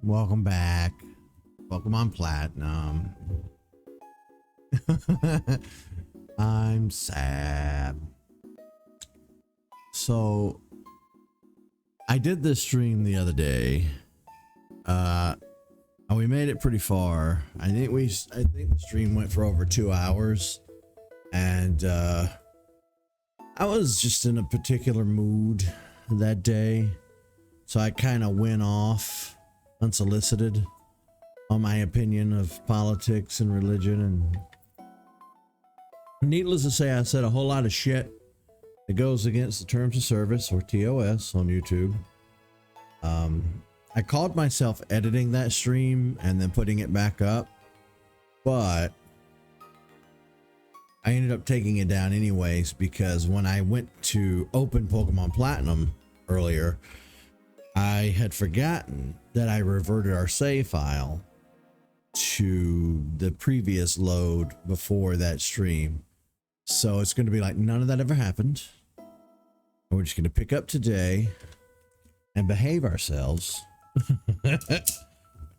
Welcome back. Pokemon Platinum. I'm sad. So I did this stream the other day. We made it pretty far. I think the stream went for over 2 hours, and I was just in a particular mood that day, so I kind of went off unsolicited on my opinion of politics and religion, and needless to say, I said a whole lot of shit that goes against the terms of service, or TOS, on YouTube. I called myself editing that stream and then putting it back up, but I ended up taking it down anyways, because when I went to open Pokemon Platinum earlier, I had forgotten that I reverted our save file to the previous load before that stream. So it's going to be like none of that ever happened. We're just going to pick up today and behave ourselves.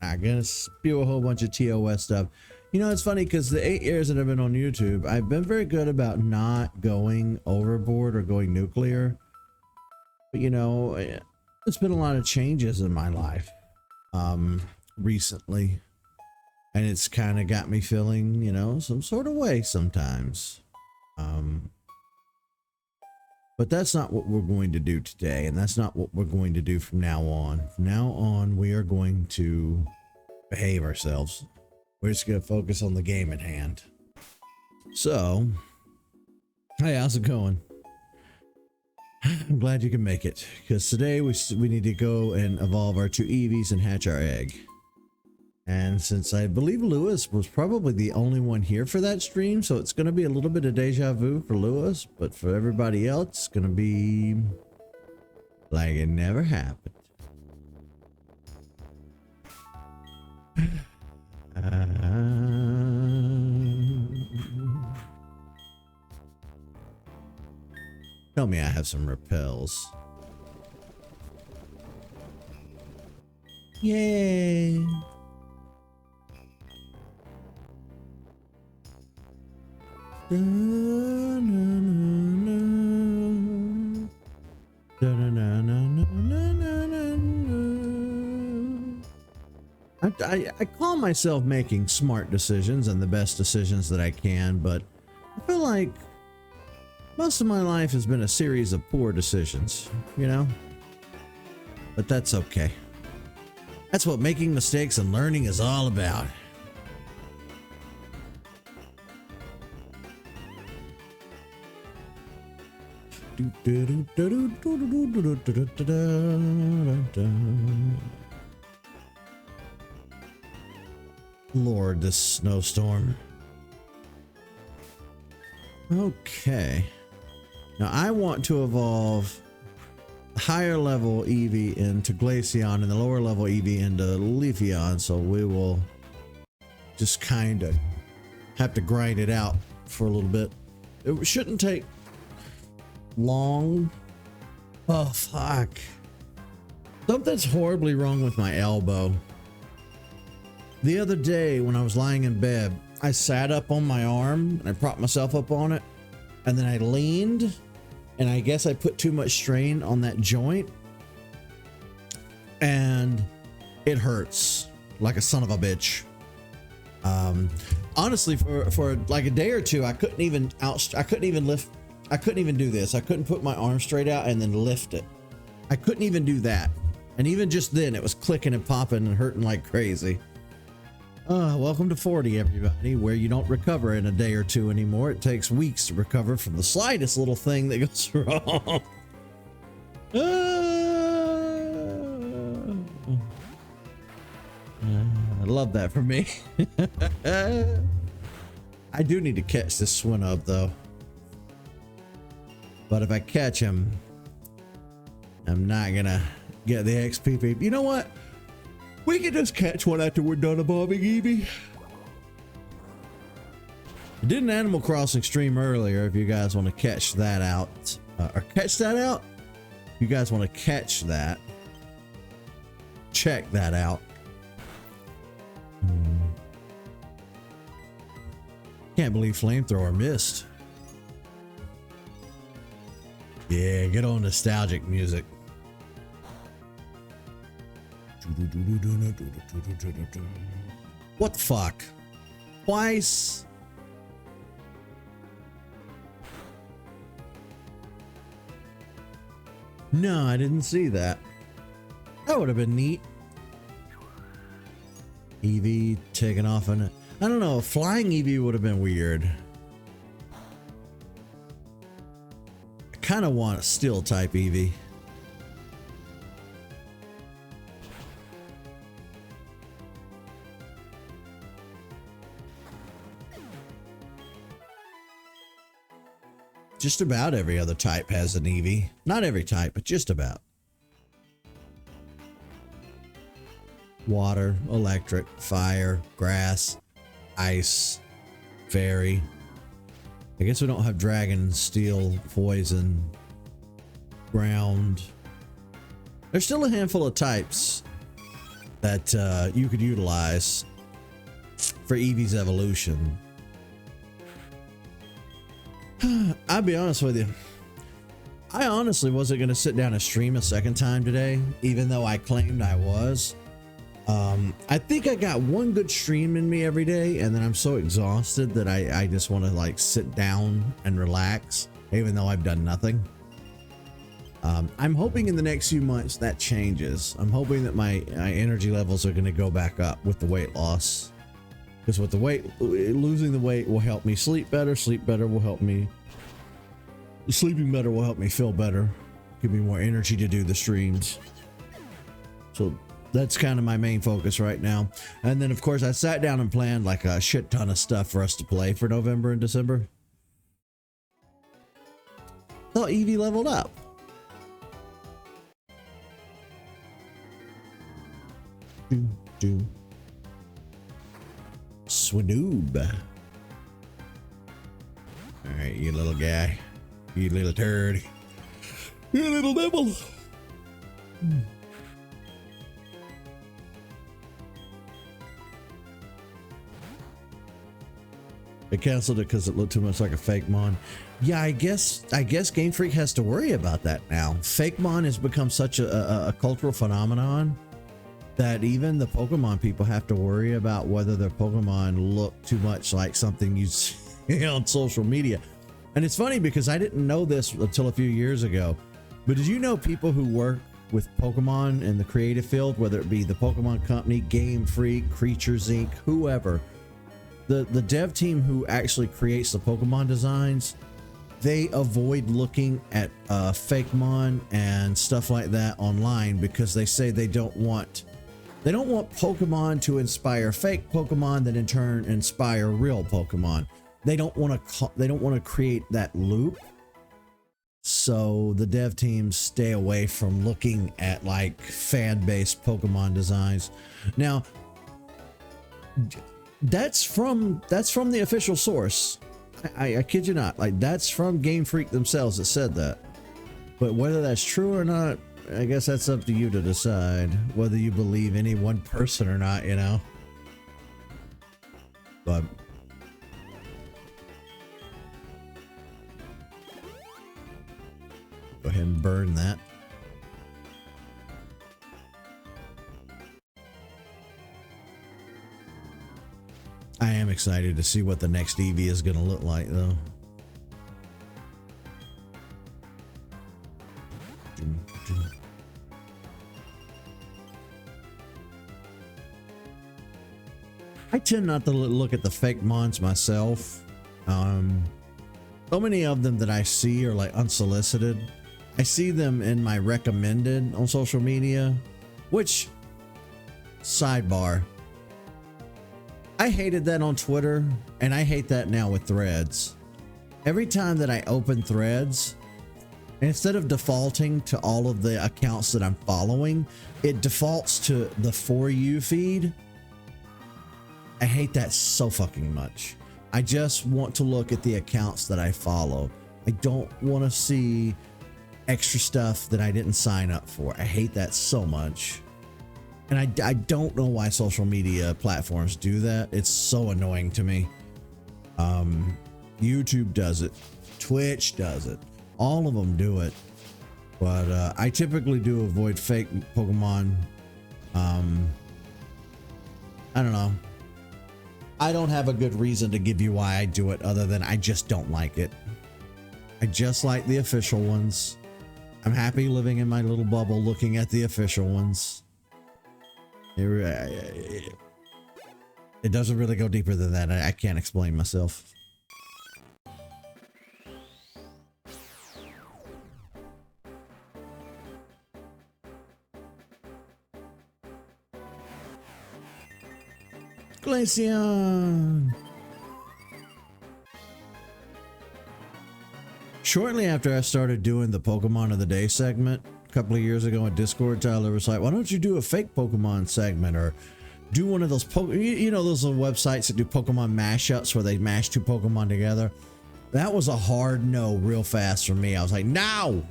I'm going to spew a whole bunch of TOS stuff. You know, it's funny because the 8 years that I've been on YouTube, I've been very good about not going overboard or going nuclear. But, you know, there's been a lot of changes in my life recently. And it's kind of got me feeling, you know, some sort of way sometimes. But that's not what we're going to do today, and that's not what we're going to do from now on. From now on, we are going to behave ourselves. We're just going to focus on the game at hand. So, hey, how's it going? I'm glad you can make it, because today we need to go and evolve our 2 Eevees and hatch our egg. And since I believe Lewis was probably the only one here for that stream, so it's going to be a little bit of deja vu for Lewis, but for everybody else, it's going to be like it never happened. Tell me I have some repels. Yay! I call myself making smart decisions and the best decisions that I can, but I feel like most of my life has been a series of poor decisions, you know? But that's okay. That's what making mistakes and learning is all about. Lord, this snowstorm. Okay. Now I want to evolve the higher level Eevee into Glaceon and the lower level Eevee into Leafeon, so we will just kind of have to grind it out for a little bit. It shouldn't take long. Oh fuck, something's horribly wrong with my elbow. The other day when I was lying in bed, I sat up on my arm and I propped myself up on it, and then I leaned, and I guess I put too much strain on that joint, and it hurts like a son of a bitch. Honestly, for like a day or two, I couldn't even do this. I couldn't put my arm straight out and then lift it. I couldn't even do that. And even just then, it was clicking and popping and hurting like crazy. Welcome to 40, everybody, where you don't recover in a day or two anymore. It takes weeks to recover from the slightest little thing that goes wrong. I love that for me. I do need to catch this Swinub, though. But if I catch him, I'm not gonna get the XP. You know what? We can just catch one after we're done evolving Eevee. I did an Animal Crossing stream earlier. If you guys want to catch that out, you guys want to catch that, check that out. Can't believe flamethrower missed. Yeah, get on nostalgic music. What the fuck? Twice? No, I didn't see that. That would have been neat. Eevee taking off on it. I don't know, flying Eevee would have been weird. I kind of want a steel type Eevee. Just about every other type has an Eevee. Not every type, but just about. Water, electric, fire, grass, ice, fairy. I guess we don't have dragon, steel, poison, ground. There's still a handful of types that you could utilize for Eevee's evolution. I'll be honest with you. I honestly wasn't going to sit down and stream a second time today, even though I claimed I was. I think I got one good stream in me every day, and then I'm so exhausted that I just want to like sit down and relax, even though I've done nothing. I'm hoping in the next few months that changes. I'm hoping that my energy levels are going to go back up with the weight loss. Because with the weight, losing the weight will help me sleep better. Sleep better will help me. Sleeping better will help me feel better. Give me more energy to do the streams. So that's kind of my main focus right now. And then of course I sat down and planned like a shit ton of stuff for us to play for November and December. Thought Eevee leveled up. Swanoob. All right, you little guy, you little turd, you little nibble. They canceled it because it looked too much like a fake mon. Yeah, I guess Game Freak has to worry about that now. Fake mon has become such a cultural phenomenon that even the Pokemon people have to worry about whether their Pokemon look too much like something you see on social media. And it's funny because I didn't know this until a few years ago, but did you know people who work with Pokemon in the creative field, whether it be the Pokemon Company, Game Freak, Creatures Inc., whoever, the dev team who actually creates the Pokemon designs, they avoid looking at fake mon and stuff like that online because they say they don't want Pokemon to inspire fake Pokemon that in turn inspire real Pokemon. They don't want to create that loop. So the dev teams stay away from looking at like fan-based Pokemon designs. Now, that's from the official source. I kid you not. Like, that's from Game Freak themselves that said that. But whether that's true or not, I guess that's up to you to decide whether you believe any one person or not, you know. But go ahead and burn that. I am excited to see what the next Eevee is going to look like, though. I tend not to look at the fake mons myself. So many of them that I see are like unsolicited. I see them in my recommended on social media, which, sidebar, I hated that on Twitter, and I hate that now with Threads. Every time that I open Threads, instead of defaulting to all of the accounts that I'm following, it defaults to the For You feed. I hate that so fucking much. I just want to look at the accounts that I follow. I don't want to see extra stuff that I didn't sign up for. I hate that so much. And I don't know why social media platforms do that. It's so annoying to me. YouTube does it. Twitch does it. All of them do it. But I typically do avoid fake Pokemon. I don't know. I don't have a good reason to give you why I do it other than I just don't like it. I just like the official ones. I'm happy living in my little bubble looking at the official ones. It doesn't really go deeper than that. I can't explain myself. Glaceon! Shortly after I started doing the Pokemon of the Day segment, a couple of years ago in Discord, Tyler was like, why don't you do a fake Pokemon segment or do one of those, you know, those little websites that do Pokemon mashups where they mash two Pokemon together? That was a hard no real fast for me. I was like, no!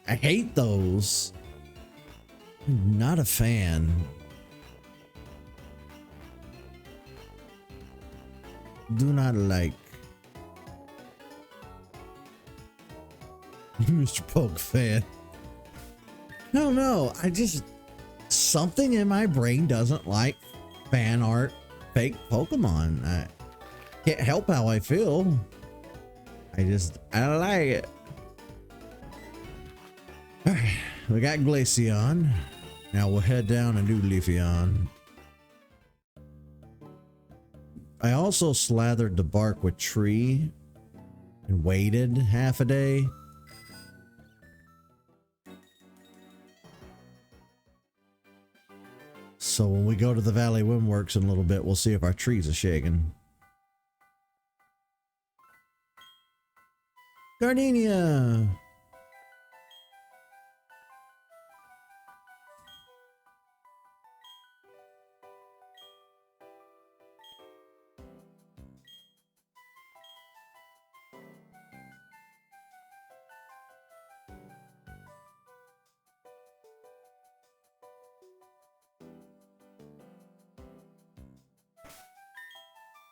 I hate those. I'm not a fan. Do not like. Mr. Poke fan. No, no, I just, something in my brain doesn't like fan art fake Pokemon. I can't help how I feel. I don't like it. All right, we got Glaceon. Now we'll head down and do Leafeon. I also slathered the bark with tree and waited half a day. So when we go to the Valley Windworks in a little bit, we'll see if our trees are shaking. Gardenia!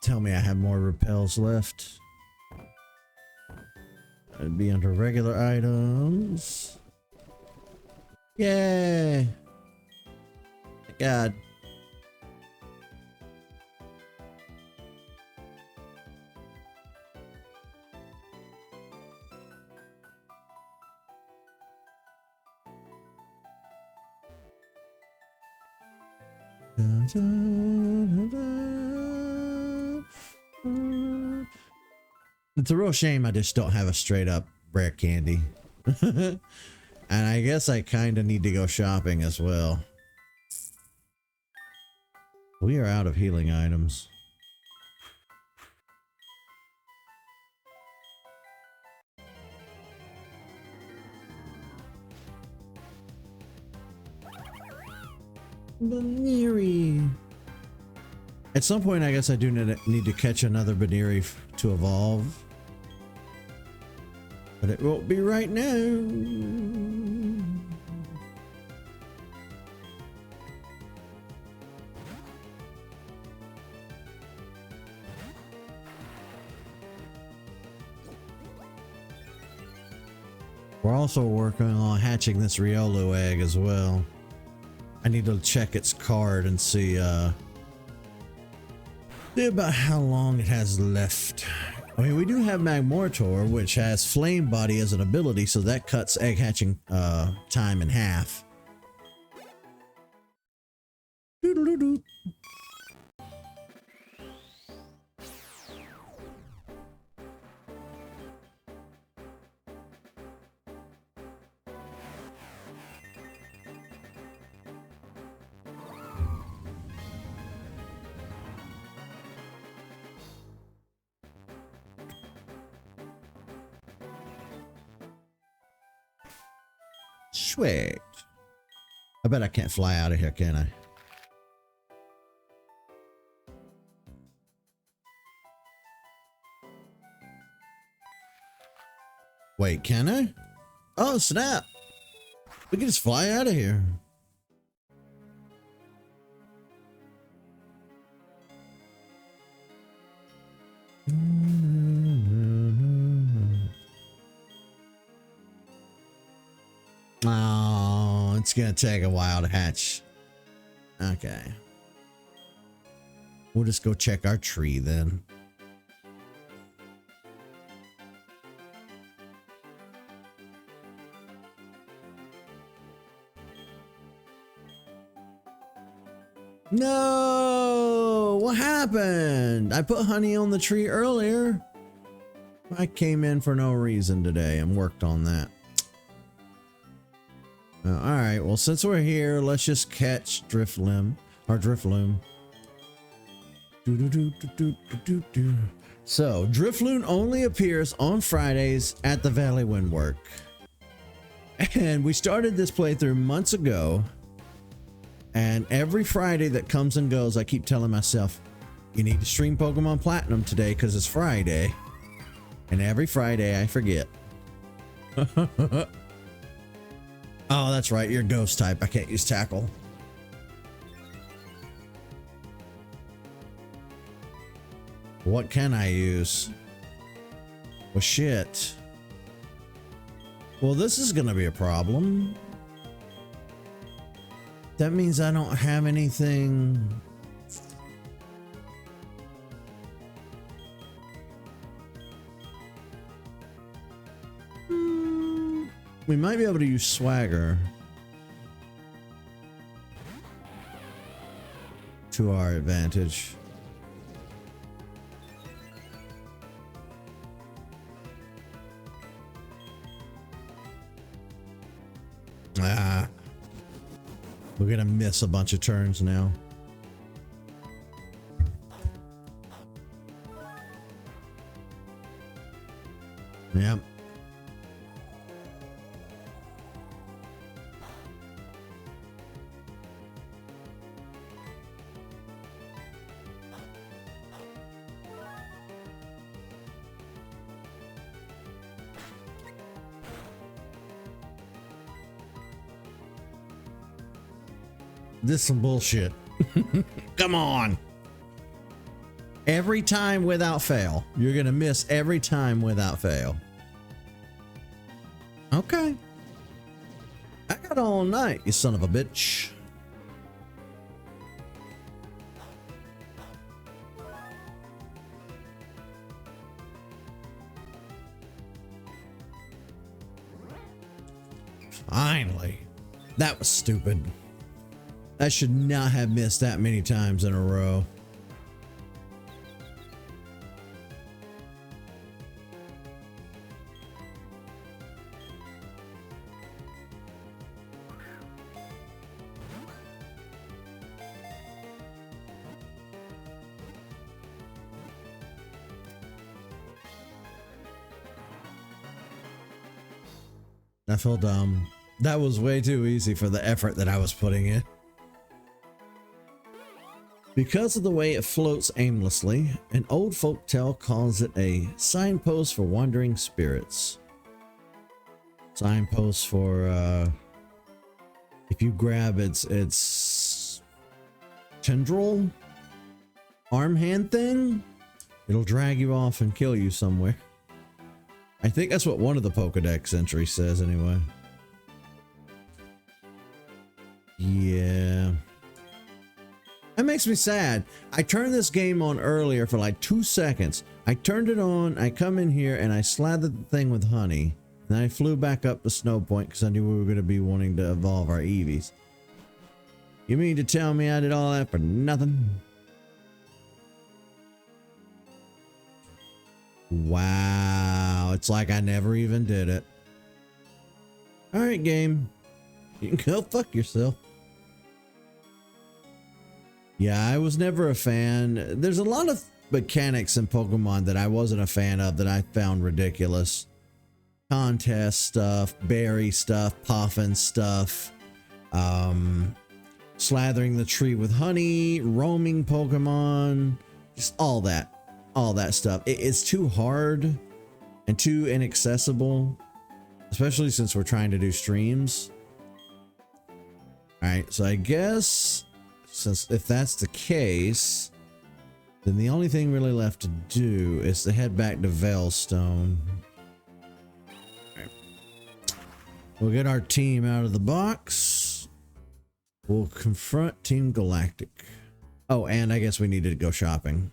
Tell me I have more repels left. It'd be under regular items. Yay! God. It's a real shame I just don't have a straight up rare candy. And I guess I kind of need to go shopping as well. We are out of healing items. Baneri. At some point, I guess I do need to catch another Baneri to evolve. But it won't be right now. We're also working on hatching this Riolu egg as well. I need to check its card and see about how long it has left. I mean, we do have Magmortar, which has Flame Body as an ability, so that cuts egg hatching time in half. Doodle-doo-doo. Sweet. I bet I can't fly out of here, can I? Wait, can I? Oh, snap. We can just fly out of here. gonna take a while to hatch. Okay. We'll just go check our tree then. No! What happened? I put honey on the tree earlier. I came in for no reason today and worked on that. Alright, well, since we're here, let's just catch Drifloon. So, Drifloon only appears on Fridays at the Valley Windwork. And we started this playthrough months ago. And every Friday that comes and goes, I keep telling myself, you need to stream Pokemon Platinum today because it's Friday. And every Friday I forget. Oh, that's right. You're ghost type. I can't use tackle. What can I use? Well, shit. Well, this is going to be a problem. That means I don't have anything. We might be able to use Swagger to our advantage. We're gonna miss a bunch of turns now. Yep. This is some bullshit. Come on. Every time without fail. You're going to miss every time without fail. Okay. I got all night, you son of a bitch. Finally. That was stupid. I should not have missed that many times in a row. I feel dumb. That was way too easy for the effort that I was putting in. Because of the way it floats aimlessly, an old folktale calls it a signpost for wandering spirits. Signpost for, if you grab its tendril, arm hand thing, it'll drag you off and kill you somewhere. I think that's what one of the Pokedex entries says anyway. Yeah. That makes me sad. I turned this game on earlier for like 2 seconds. I turned it on, I come in here, and I slathered the thing with honey. Then I flew back up to Snow Point because I knew we were going to be wanting to evolve our Eevees. You mean to tell me I did all that for nothing? Wow. It's like I never even did it. Alright, game. You can go fuck yourself. Yeah, I was never a fan. There's a lot of mechanics in Pokemon that I wasn't a fan of that I found ridiculous. Contest stuff, berry stuff, poffin stuff, slathering the tree with honey, roaming Pokemon, just all that stuff. It's too hard and too inaccessible, especially since we're trying to do streams. All right, so I guess since if that's the case, then the only thing really left to do is to head back to Veilstone. Right. We'll get our team out of the box. We'll confront Team Galactic. Oh, and I guess we needed to go shopping.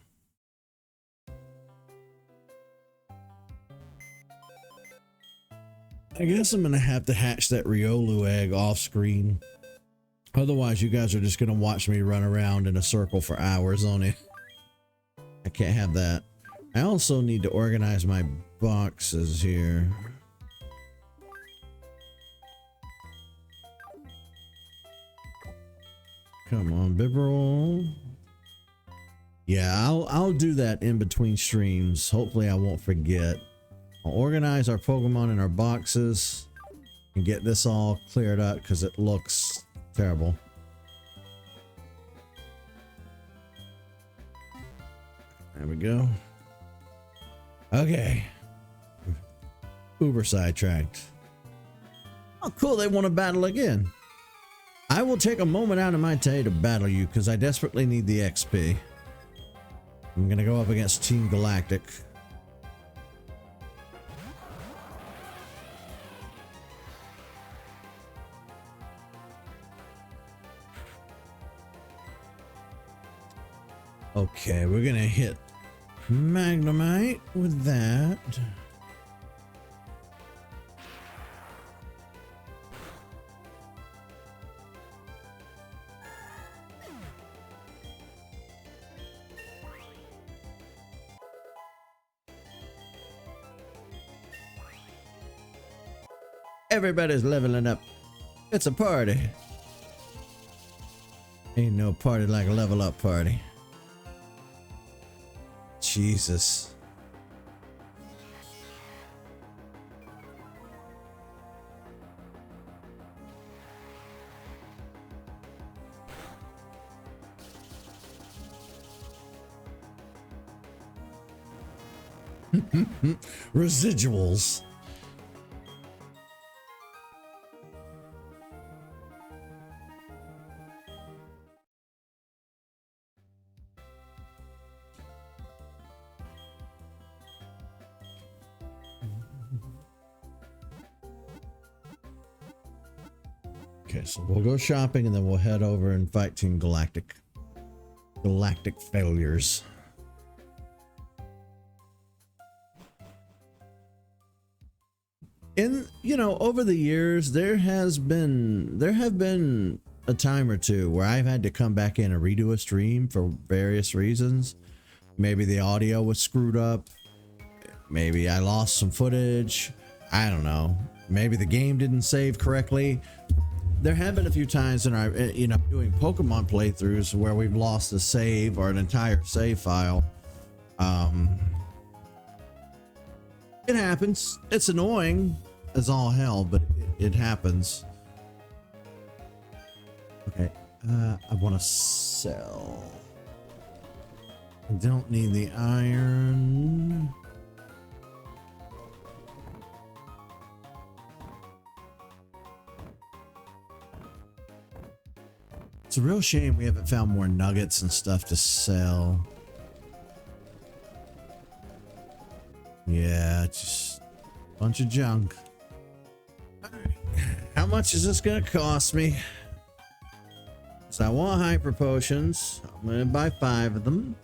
I guess I'm going to have to hatch that Riolu egg off screen. Otherwise, you guys are just going to watch me run around in a circle for hours on it. I can't have that. I also need to organize my boxes here. Come on, Bibberol. Yeah, I'll do that in between streams. Hopefully I won't forget. I'll organize our Pokemon in our boxes and get this all cleared up because it looks terrible. There we go. Okay. Uber sidetracked. Oh, cool. They want to battle again. I will take a moment out of my day to battle you because I desperately need the XP. I'm going to go up against Team Galactic. Okay, we're going to hit Magnemite with that. Everybody's leveling up. It's a party. Ain't no party like a level up party. Jesus. Residuals. Okay, so we'll go shopping and then we'll head over and fight Team Galactic. Galactic failures. In, you know, over the years, there have been a time or two where I've had to come back in and redo a stream for various reasons. Maybe the audio was screwed up. Maybe I lost some footage. I don't know. Maybe the game didn't save correctly. There have been a few times in our, you know, doing Pokemon playthroughs where we've lost a save or an entire save file. It happens. It's annoying as all hell, but it happens. Okay, I want to sell. I don't need the iron. It's a real shame we haven't found more nuggets and stuff to sell. Yeah, just a bunch of junk. All right. How much is this gonna cost me? So I want hyper potions. I'm gonna buy 5 of them.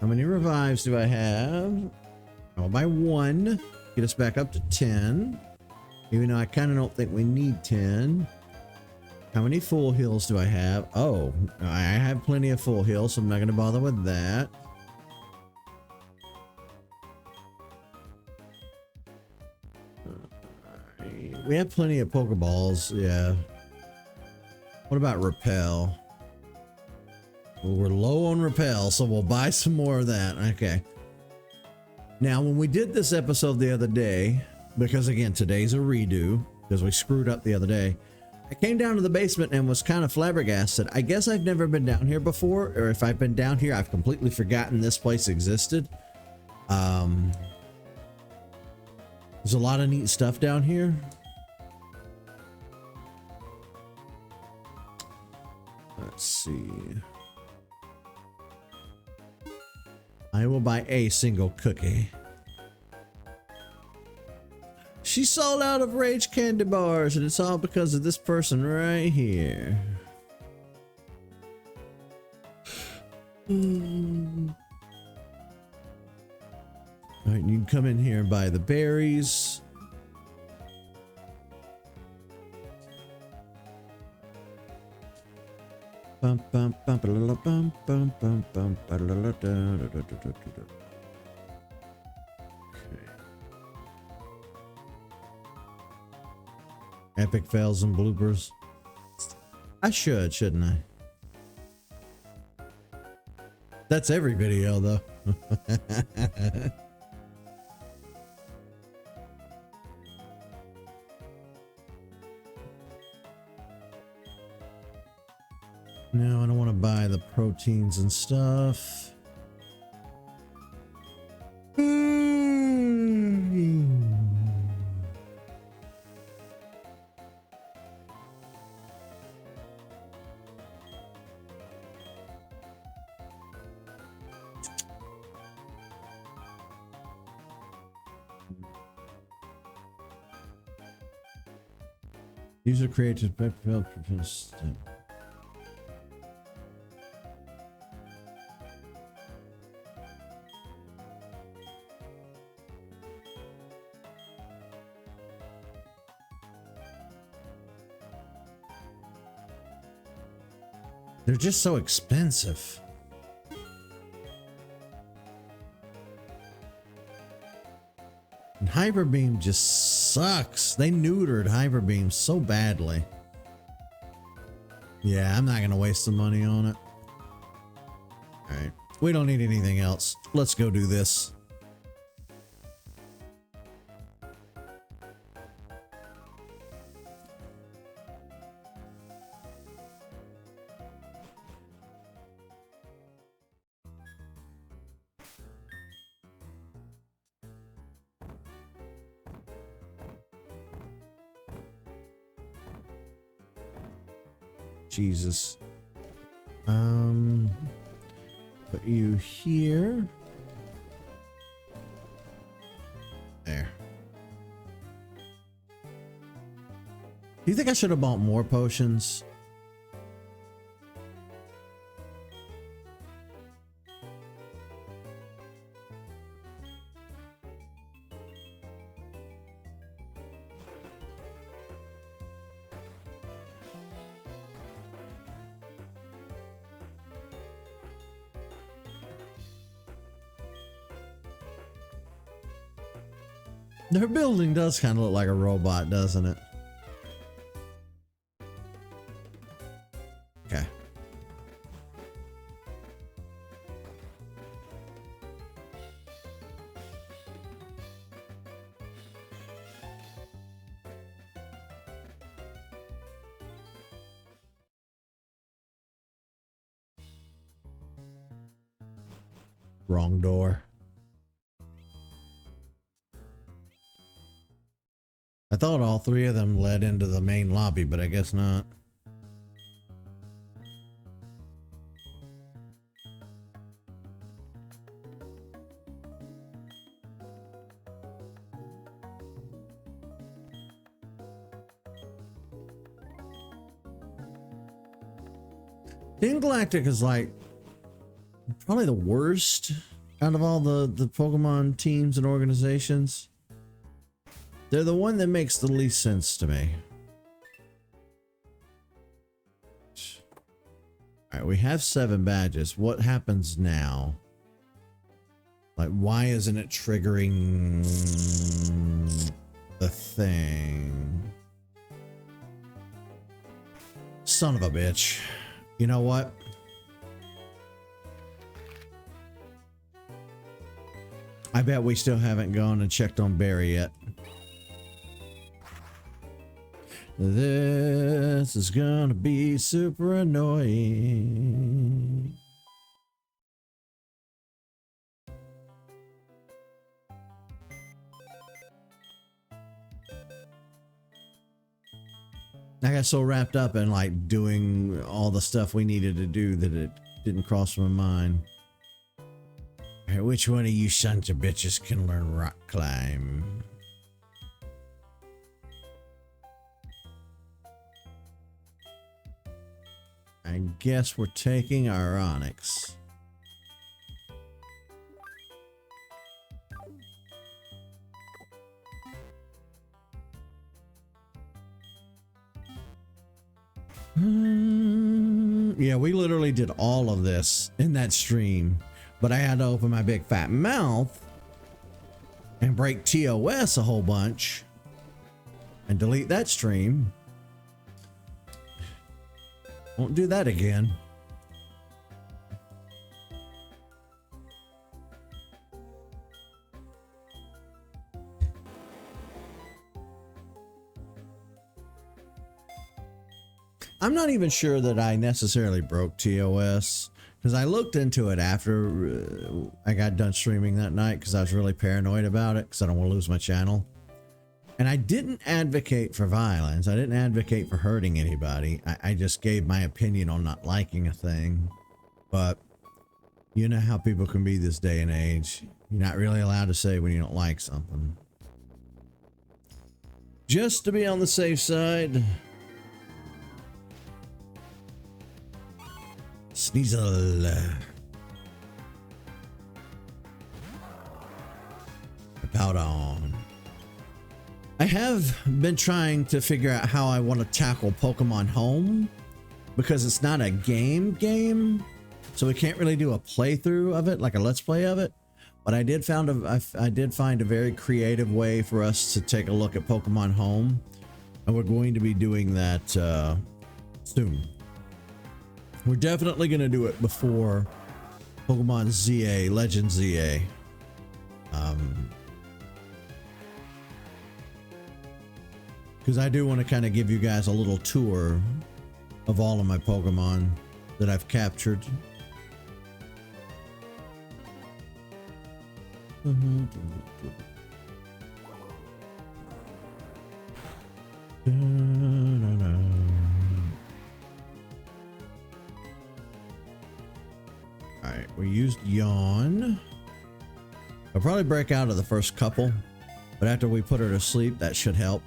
How many revives do I have? I'll buy 1. Get us back up to 10. Even though I kind of don't think we need 10. How many full heals do I have? Oh, I have plenty of full heals, so I'm not going to bother with that. We have plenty of Pokeballs, yeah. What about Repel? Well, we're low on Repel, so we'll buy some more of that. Okay. Now, when we did this episode the other day, because again, today's a redo, because we screwed up the other day, I came down to the basement and was kind of flabbergasted. I guess I've never been down here before, or if I've been down here, I've completely forgotten this place existed. There's a lot of neat stuff down here. Let's see. I will buy a single cookie. She sold out of Rage candy bars, and it's all because of this person right here. Alright, you can come in here and buy the berries. Bum, bum, bum, bum, bum, bum, bum, epic fails and bloopers. I shouldn't I? That's every video though. No, I don't want to buy the proteins and stuff. User created by they're just so expensive. And Hyper Beam just sucks. They neutered Hyper Beam so badly. Yeah, I'm not gonna waste the money on it. Alright. We don't need anything else. Let's go do this. Jesus. Put you here. There. Do you think I should have bought more potions? Their building does kind of look like a robot, doesn't it? Okay. Wrong door. I thought all three of them led into the main lobby, but I guess not. Team Galactic is like probably the worst out of all the Pokemon teams and organizations. They're the one that makes the least sense to me. Alright, we have 7 badges. What happens now? Like, why isn't it triggering the thing? Son of a bitch. You know what? I bet we still haven't gone and checked on Barry yet. This is gonna be super annoying. I got so wrapped up in like doing all the stuff we needed to do that it didn't cross my mind. All right, which one of you sons of bitches can learn rock climb? I guess we're taking our Onyx. Yeah, we literally did all of this in that stream, but I had to open my big fat mouth and break TOS a whole bunch and delete that stream. Won't do that again. I'm not even sure that I necessarily broke TOS, because I looked into it after I got done streaming that night, because I was really paranoid about it, because I don't want to lose my channel. And I didn't advocate for violence. I didn't advocate for hurting anybody. I just gave my opinion on not liking a thing. But you know how people can be this day and age. You're not really allowed to say when you don't like something. Just to be on the safe side. Sneasel. About on. I have been trying to figure out how I want to tackle Pokemon Home, because it's not a game, so we can't really do a playthrough of it, like a let's play of it. But I did find a very creative way for us to take a look at Pokemon Home, and we're going to be doing that soon. We're definitely going to do it before Pokemon ZA, Legend ZA. Because I do want to kind of give you guys a little tour of all of my Pokemon that I've captured. Alright, we used Yawn. I'll probably break out of the first couple, but after we put her to sleep, that should help.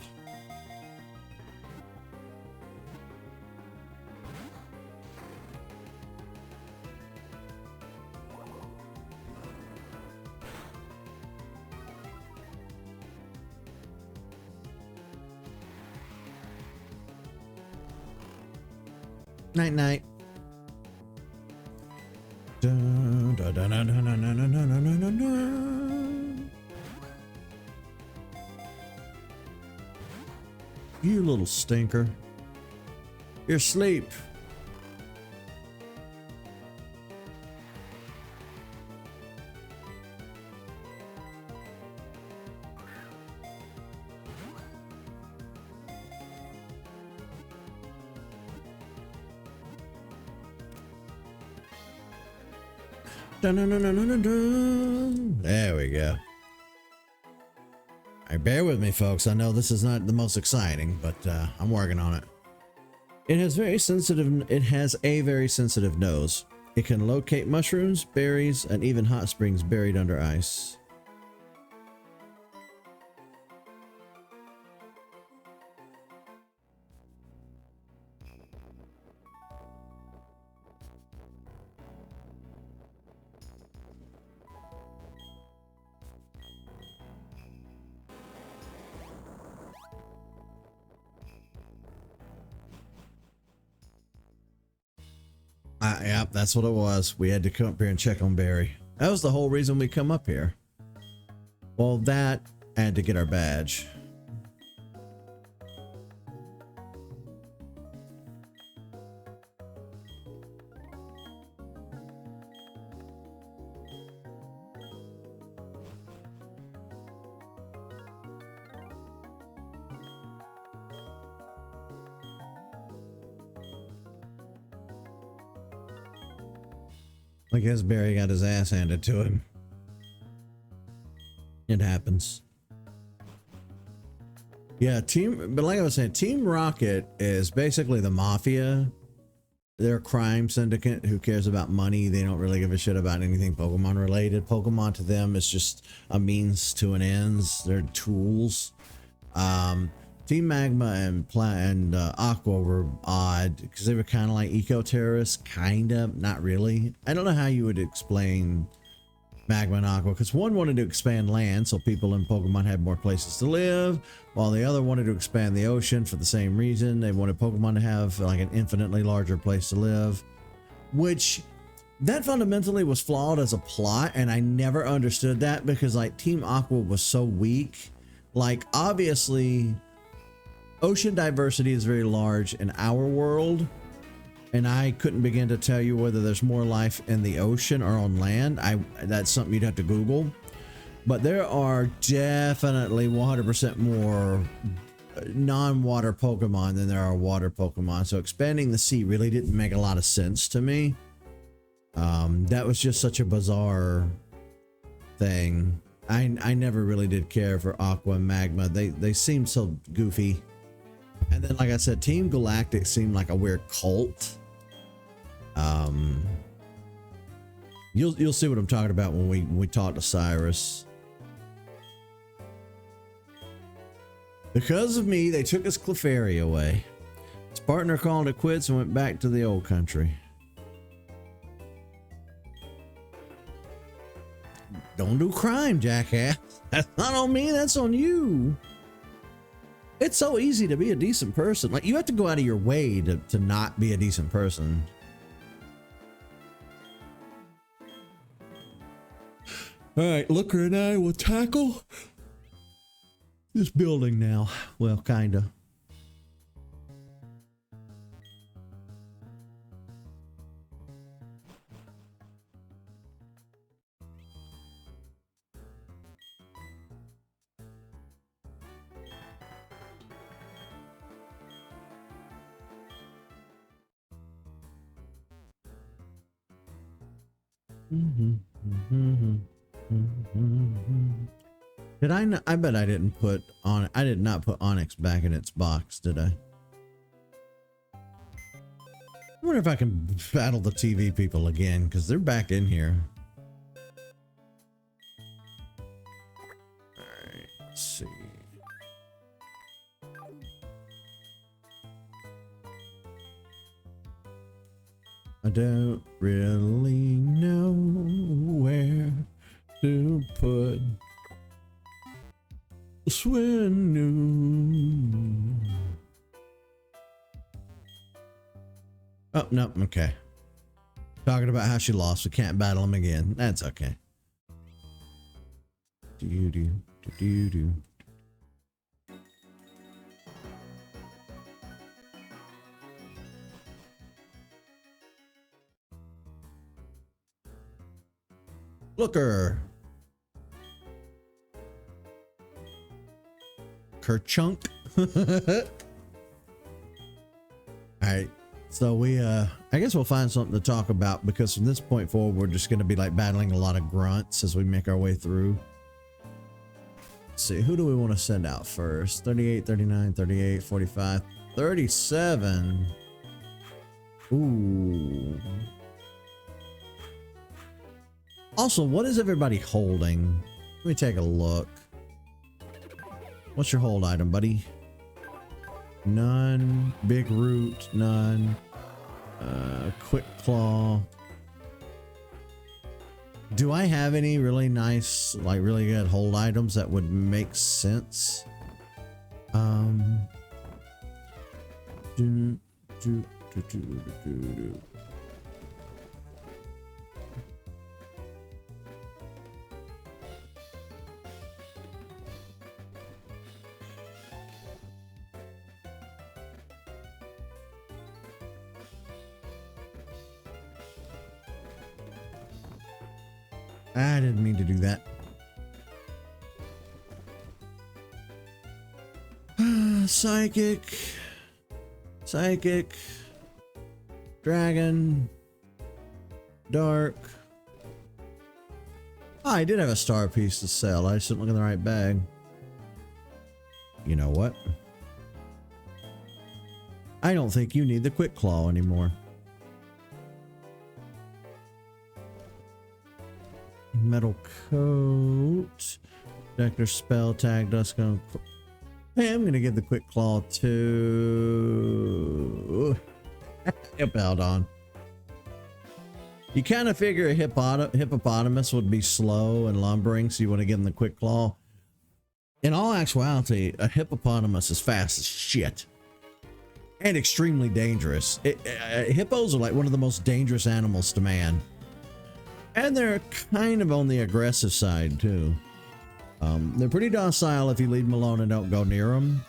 Night night. Dun, dun, dun, dun, dun, dun, dun, dun, dun, dun, dun. You little stinker. You're asleep. Dun, dun, dun, dun, dun, dun. There we go. All right, bear with me, folks. I know this is not the most exciting, but I'm working on it. It has a very sensitive nose. It can locate mushrooms, berries, and even hot springs buried under ice. Yep, that's what it was. We had to come up here and check on Barry. That was the whole reason we come up here. Well, that and to get our badge. I guess Barry got his ass handed to him. It happens. Yeah, but like I was saying, Team Rocket is basically the mafia. They're a crime syndicate who cares about money. They don't really give a shit about anything Pokemon related. Pokemon to them is just a means to an ends. They're tools. Team Team Magma and Aqua were odd because they were kind of like eco-terrorists, kind of, not really. I don't know how you would explain Magma and Aqua, because one wanted to expand land so people in Pokemon had more places to live, while the other wanted to expand the ocean for the same reason. They wanted Pokemon to have like an infinitely larger place to live, which that fundamentally was flawed as a plot, and I never understood that because like Team Aqua was so weak. Like obviously ocean diversity is very large in our world, and I couldn't begin to tell you whether there's more life in the ocean or on land. That's something you'd have to Google. But there are definitely 100% more non-water Pokemon than there are water Pokemon. So expanding the sea really didn't make a lot of sense to me. That was just such a bizarre thing. I never really did care for Aqua and Magma. They seemed so goofy. And then, like I said, Team Galactic seemed like a weird cult. You'll see what I'm talking about when we talk to Cyrus. Because of me, they took his Clefairy away. His partner called it quits and went back to the old country. Don't do crime, jackass. That's not on me, that's on you. It's so easy to be a decent person. Like, you have to go out of your way to not be a decent person. All right, Looker and I will tackle this building now. Well, kinda. Did I not? I bet I didn't put on. I did not put Onyx back in its box, did I? I wonder if I can battle the TV people again, because they're back in here. Alright, let's see. I don't really know where to put Swinu. Oh, no, okay. Talking about how she lost, we can't battle him again. That's okay. Do. Looker. Kerchunk. Alright, so we I guess we'll find something to talk about, because from this point forward we're just gonna be like battling a lot of grunts as we make our way through. Let's see, who do we want to send out first? 38, 39, 38, 45, 37. Ooh. Also, what is everybody holding? Let me take a look. What's your hold item, buddy? None. Big root, none. Quick claw. Do I have any really nice, like really good hold items that would make sense? I didn't mean to do that. Psychic, dragon, dark. Oh, I did have a star piece to sell. I just didn't look in the right bag. You know what? I don't think you need the quick claw anymore. Metal coat, Vector spell tag, dust gun. Hey, I'm gonna give the quick claw to Hippowdon. You kind of figure a hippopotamus would be slow and lumbering, so you want to give him the quick claw. In all actuality, a hippopotamus is fast as shit and extremely dangerous. Hippos are like one of the most dangerous animals to man, and they're kind of on the aggressive side too. They're pretty docile if you leave them alone and don't go near them.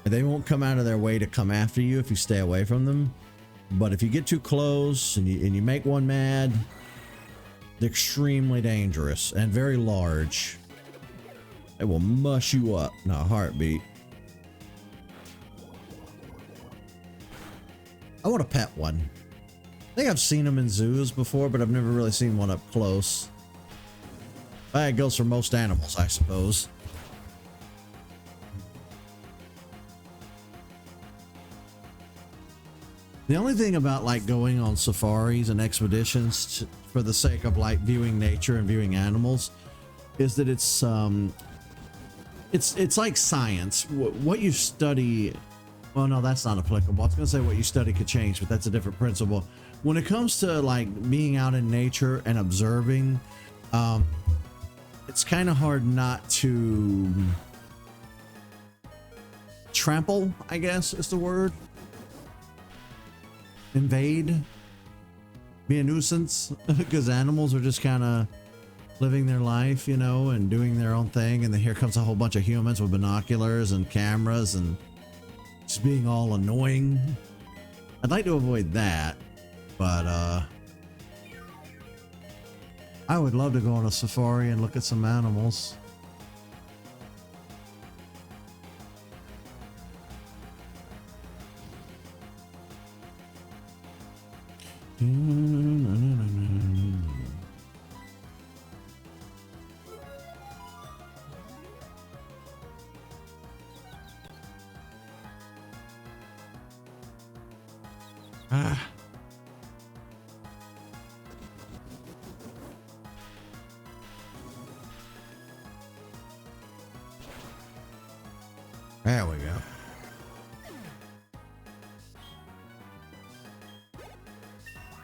They won't come out of their way to come after you if you stay away from them. But if you get too close and you make one mad, they're extremely dangerous and very large. They will mush you up in a heartbeat. I want to pet one. I think I've seen them in zoos before, but I've never really seen one up close. That goes for most animals, I suppose. The only thing about like going on safaris and expeditions for the sake of like viewing nature and viewing animals is that it's like science. What you study, well, no, that's not applicable. I was gonna say what you study could change, but that's a different principle. When it comes to like being out in nature and observing, it's kind of hard not to trample, I guess is the word. Invade, be a nuisance, because animals are just kind of living their life, you know, and doing their own thing, and then here comes a whole bunch of humans with binoculars and cameras and just being all annoying. I'd like to avoid that, but I would love to go on a safari and look at some animals. Ah. There we go.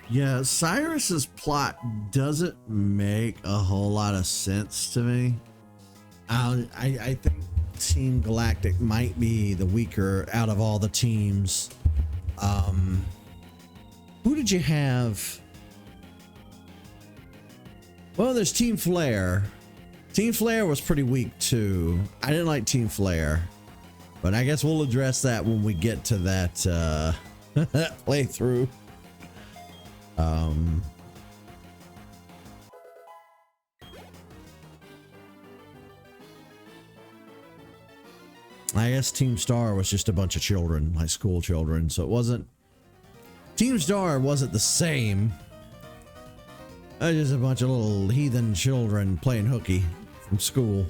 Yeah, Cyrus's plot doesn't make a whole lot of sense to me. I think Team Galactic might be the weaker out of all the teams. Who did you have? Well, there's Team Flare. Team Flare was pretty weak too. I didn't like Team Flare, but I guess we'll address that when we get to that playthrough. I guess Team Star was just a bunch of children, like school children, so it wasn't. Team Star wasn't the same. Just a bunch of little heathen children playing hooky from school.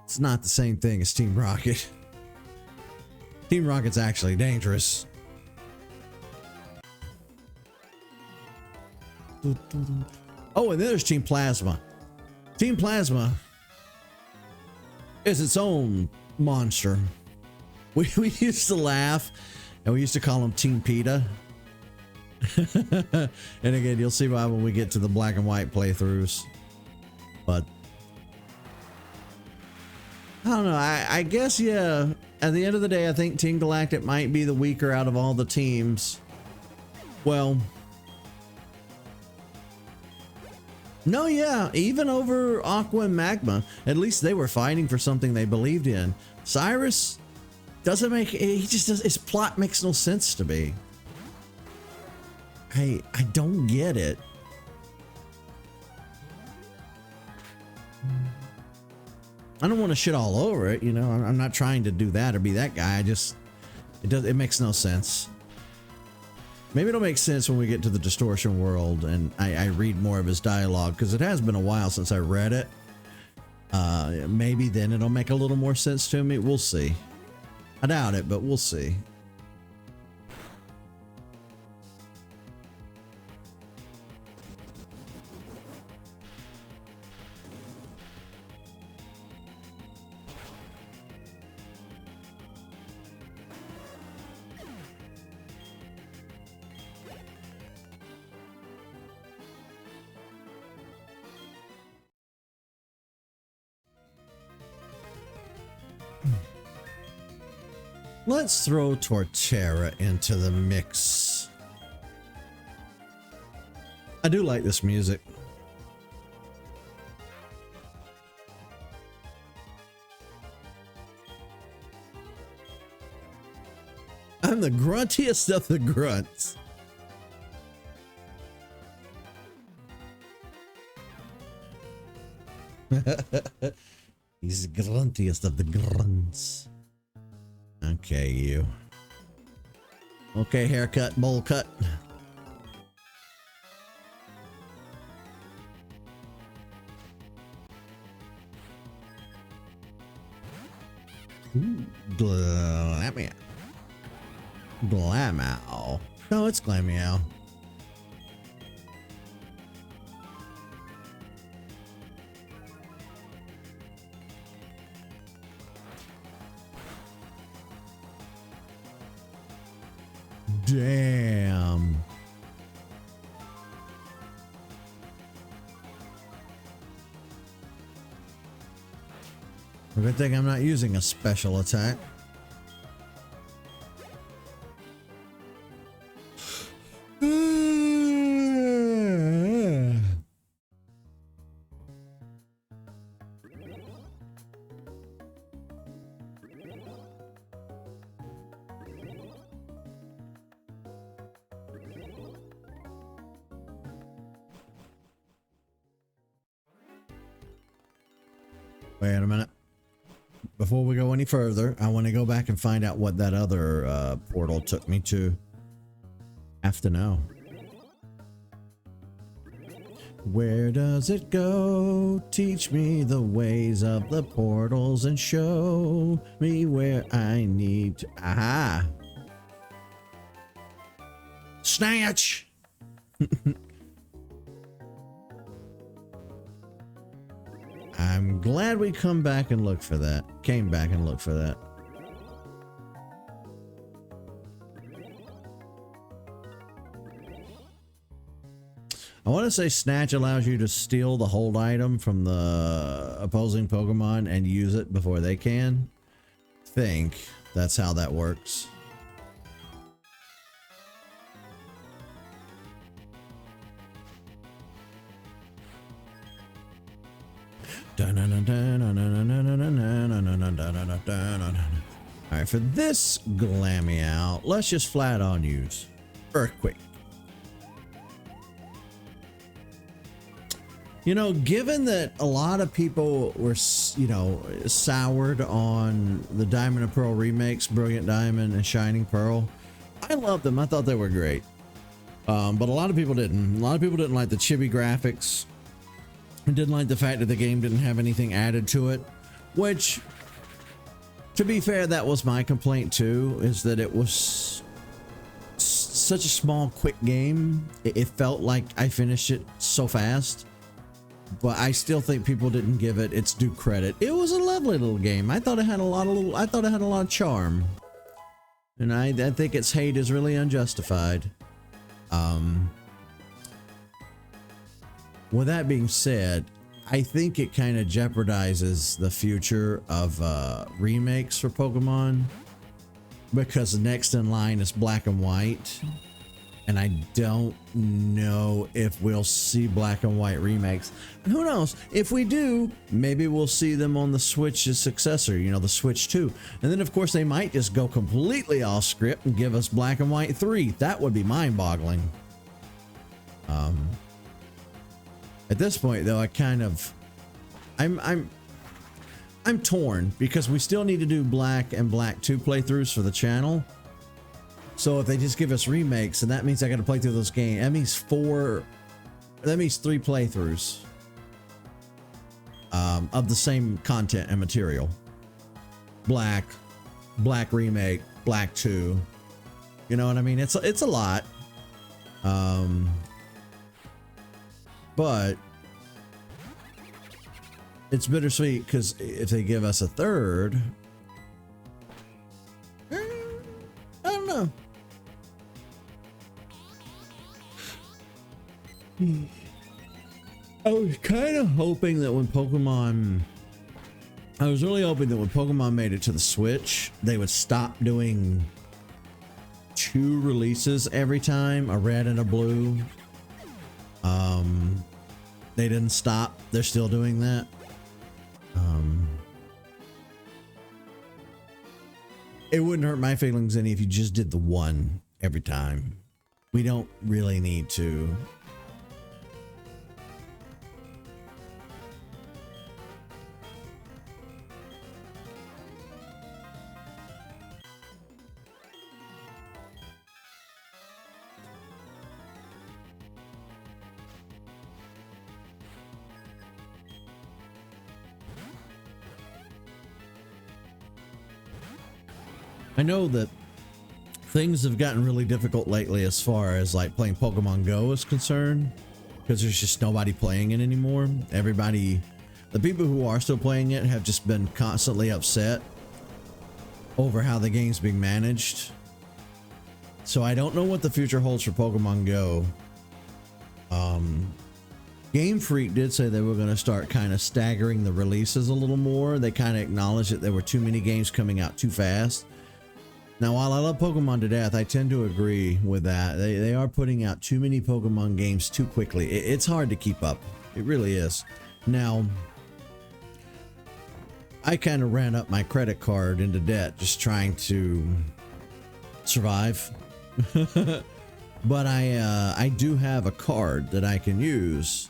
It's not the same thing as Team Rocket. Team Rocket's actually dangerous. Oh, and then there's Team Plasma. Team Plasma is its own monster. We used to laugh and we used to call him Team PETA. And again, you'll see why when we get to the black and white playthroughs. But I don't know. I guess, yeah, at the end of the day, I think Team Galactic might be the weaker out of all the teams. Well, no, yeah, even over Aqua and Magma, at least they were fighting for something they believed in. Cyrus doesn't make, he just does, his plot makes no sense to me. I don't get it. I don't want to shit all over it, you know. I'm not trying to do that or be that guy. It makes no sense. Maybe it'll make sense when we get to the Distortion world and I read more of his dialogue, because it has been a while since I read it. Maybe then it'll make a little more sense to me. We'll see. I doubt it, but we'll see. Let's throw Torterra into the mix. I do like this music. I'm the gruntiest of the grunts. He's the gruntiest of the grunts. Okay, you. Okay, haircut, bowl cut. Ooh, Glameow. Glameow. No, it's Glameow. Damn. Good thing I'm not using a special attack. Wait a minute. Before we go any further, I want to go back and find out what that other portal took me to. Have to know. Where does it go? Teach me the ways of the portals and show me where I need to. Aha! Snatch! I'm glad we came back and looked for that. I want to say Snatch allows you to steal the hold item from the opposing Pokemon and use it before they can. Think that's how that works. Alright, for this Glameow, let's just flat on use Earthquake. You know, given that a lot of people were, you know, soured on the Diamond and Pearl remakes, Brilliant Diamond and Shining Pearl, I loved them. I thought they were great. But a lot of people didn't. A lot of people didn't like the chibi graphics. Didn't like the fact that the game didn't have anything added to it, which, to be fair, that was my complaint too, is that it was such a small, quick game. It felt like I finished it so fast, but I still think people didn't give it its due credit. It was a lovely little game. I thought it had a lot of charm, and I think its hate is really unjustified. With that being said, I think it kind of jeopardizes the future of remakes for Pokemon, because the next in line is Black and White, and I don't know if we'll see Black and White remakes. And who knows? If we do, maybe we'll see them on the Switch's successor, you know, the Switch 2. And then, of course, they might just go completely off script and give us Black and White 3. That would be mind-boggling. At this point, though, I kind of, I'm torn, because we still need to do Black and Black 2 playthroughs for the channel. So if they just give us remakes, and that means I got to play through those games. That means 3 playthroughs of the same content and material. Black remake, Black 2. You know what I mean? It's a lot. But it's bittersweet, because if they give us a third, I don't know. I was kind of hoping that when Pokemon I was really hoping that when Pokemon made it to the Switch, they would stop doing 2 releases every time, a red and a blue. They didn't stop. They're still doing that. It wouldn't hurt my feelings any if you just did the one every time. We don't really need to. I know that things have gotten really difficult lately as far as like playing Pokemon Go is concerned, because there's just nobody playing it anymore. Everybody, the people who are still playing it have just been constantly upset over how the game's being managed. So I don't know what the future holds for Pokemon Go. Game Freak did say they were going to start kind of staggering the releases a little more. They kind of acknowledged that there were too many games coming out too fast. Now, while I love Pokemon to death, I tend to agree with that. They are putting out too many Pokemon games too quickly. It's hard to keep up. It really is. Now, I kind of ran up my credit card into debt just trying to survive. But I do have a card that I can use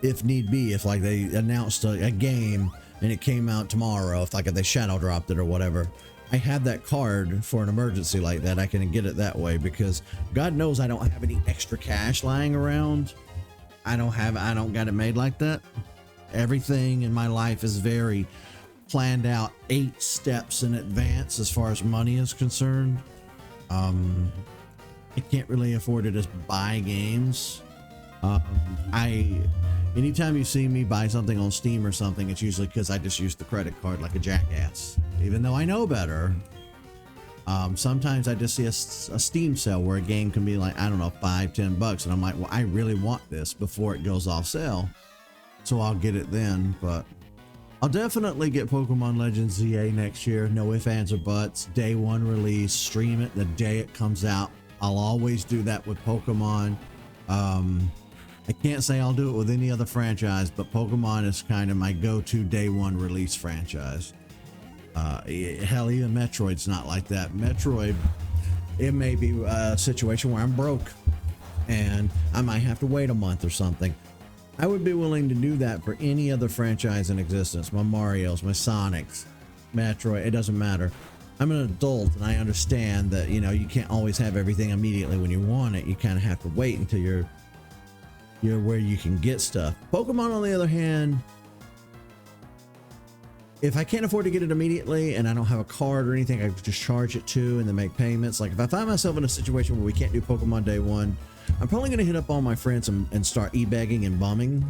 if need be. If like they announced a game and it came out tomorrow, if they shadow dropped it or whatever, I have that card for an emergency like that. I can get it that way because God knows I don't have any extra cash lying around. I don't got it made like that. Everything in my life is very planned out 8 steps in advance as far as money is concerned. I can't really afford to just buy games. Anytime you see me buy something on Steam or something, it's usually because I just use the credit card like a jackass, even though I know better. Sometimes I just see a Steam sale where a game can be like, I don't know, $5-10, and I'm like, well, I really want this before it goes off sale, so I'll get it then. But I'll definitely get Pokemon Legends ZA next year. No ifs, ands, or buts. Day 1 release, stream it the day it comes out. I'll always do that with Pokemon. I can't say I'll do it with any other franchise, but Pokemon is kind of my go-to day 1 release franchise. Hell, even Metroid's not like that. Metroid, it may be a situation where I'm broke and I might have to wait a month or something. I would be willing to do that for any other franchise in existence. My Marios, my Sonics, Metroid, it doesn't matter. I'm an adult and I understand that, you know, you can't always have everything immediately when you want it. You kind of have to wait until you're where you can get stuff. Pokemon, on the other hand, if I can't afford to get it immediately and I don't have a card or anything, I just charge it to and then make payments. Like if I find myself in a situation where we can't do Pokemon day 1, I'm probably going to hit up all my friends and start e-begging and bumming,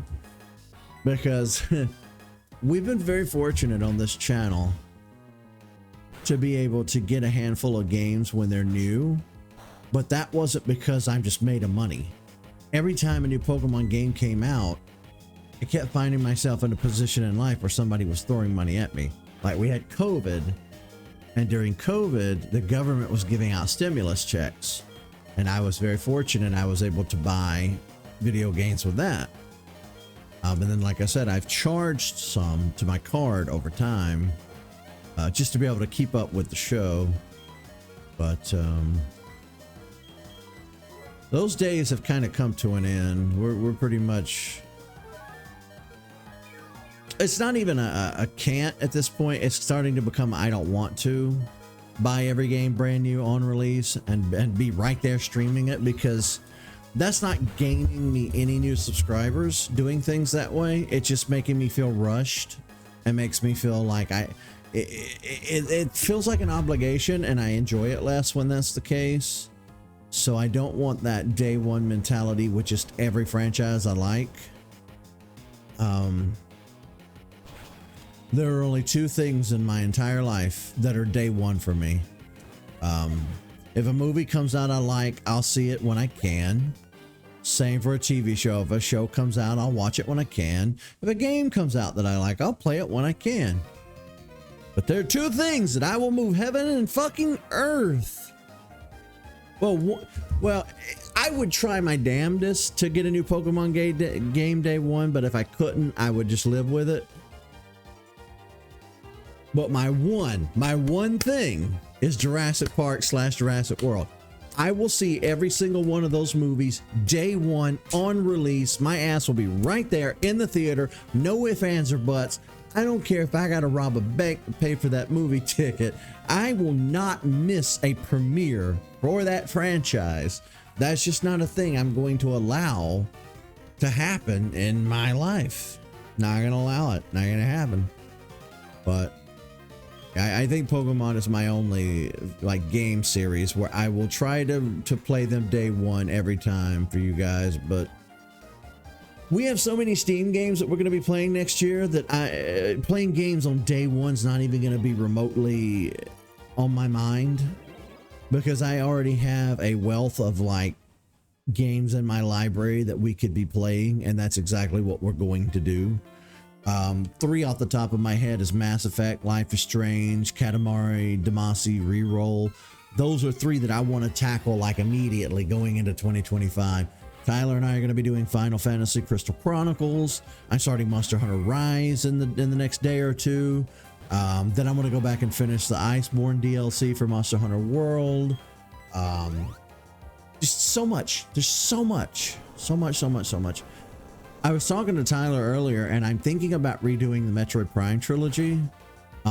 because we've been very fortunate on this channel to be able to get a handful of games when they're new, but that wasn't because I'm just made of money. Every time a new Pokemon game came out, I kept finding myself in a position in life where somebody was throwing money at me. Like we had COVID, and during COVID, the government was giving out stimulus checks, and I was very fortunate. I was able to buy video games with that. And then, like I said, I've charged some to my card over time, just to be able to keep up with the show. But those days have kind of come to an end. We're pretty much, it's not even a can't at this point. It's starting to become I don't want to buy every game brand new on release and be right there streaming it, because that's not gaining me any new subscribers doing things that way. It's just making me feel rushed and makes me feel like it feels like an obligation, and I enjoy it less when that's the case. So I don't want that day 1 mentality with just every franchise I like. There are only 2 things in my entire life that are day 1 for me. If a movie comes out I like, I'll see it when I can. Same for a TV show. If a show comes out, I'll watch it when I can. If a game comes out that I like, I'll play it when I can. But there are two things that I will move heaven and fucking earth. Well, I would try my damnedest to get a new Pokemon game day one, but if I couldn't, I would just live with it. But my one thing is Jurassic Park / Jurassic World. I will see every single one of those movies day one on release. My ass will be right there in the theater. No ifs, ands, or buts. I don't care if I got to rob a bank to pay for that movie ticket. I will not miss a premiere for that franchise. That's just not a thing I'm going to allow to happen in my life. Not going to allow it. Not going to happen. But I think Pokemon is my only like game series where I will try to play them day one every time for you guys. But we have so many Steam games that we're going to be playing next year that playing games on day one's not even going to be remotely on my mind, because I already have a wealth of like games in my library that we could be playing, and that's exactly what we're going to do. 3 off the top of my head is Mass Effect, Life is Strange, Katamari Damacy Reroll. Those are 3 that I want to tackle like immediately going into 2025. Tyler and I are going to be doing Final Fantasy Crystal Chronicles. I'm starting Monster Hunter Rise in the next day or two. Then I'm going to go back and finish the Iceborne DLC for Monster Hunter World. Just so much. There's so much. I was talking to Tyler earlier, and I'm thinking about redoing the Metroid Prime trilogy.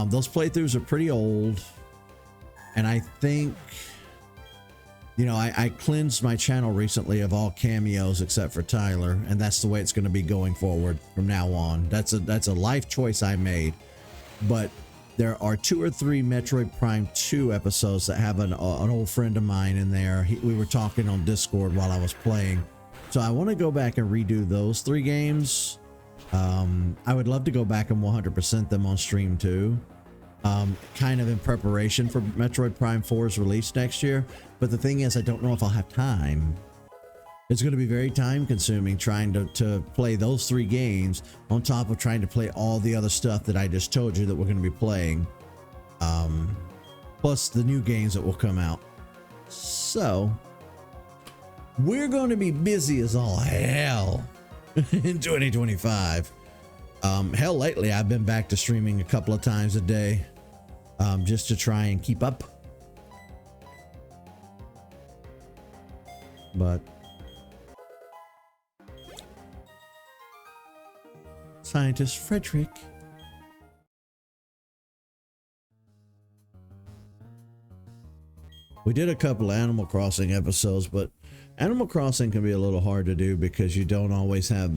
Those playthroughs are pretty old, and I think, you know, I cleansed my channel recently of all cameos except for Tyler, and that's the way it's going to be going forward from now on. That's a life choice I made. But there are 2 or 3 Metroid Prime 2 episodes that have an old friend of mine in there. We were talking on Discord while I was playing. So I want to go back and redo those 3 games. I would love to go back and 100% them on stream too. Kind of in preparation for Metroid Prime 4's release next year. But the thing is, I don't know if I'll have time. It's going to be very time consuming trying to play those 3 games on top of trying to play all the other stuff that I just told you that we're going to be playing. Plus the new games that will come out. So we're going to be busy as all hell in 2025. Hell, lately I've been back to streaming a couple of times a day, just to try and keep up. But Scientist Frederick. We did a couple of Animal Crossing episodes, but Animal Crossing can be a little hard to do because you don't always have,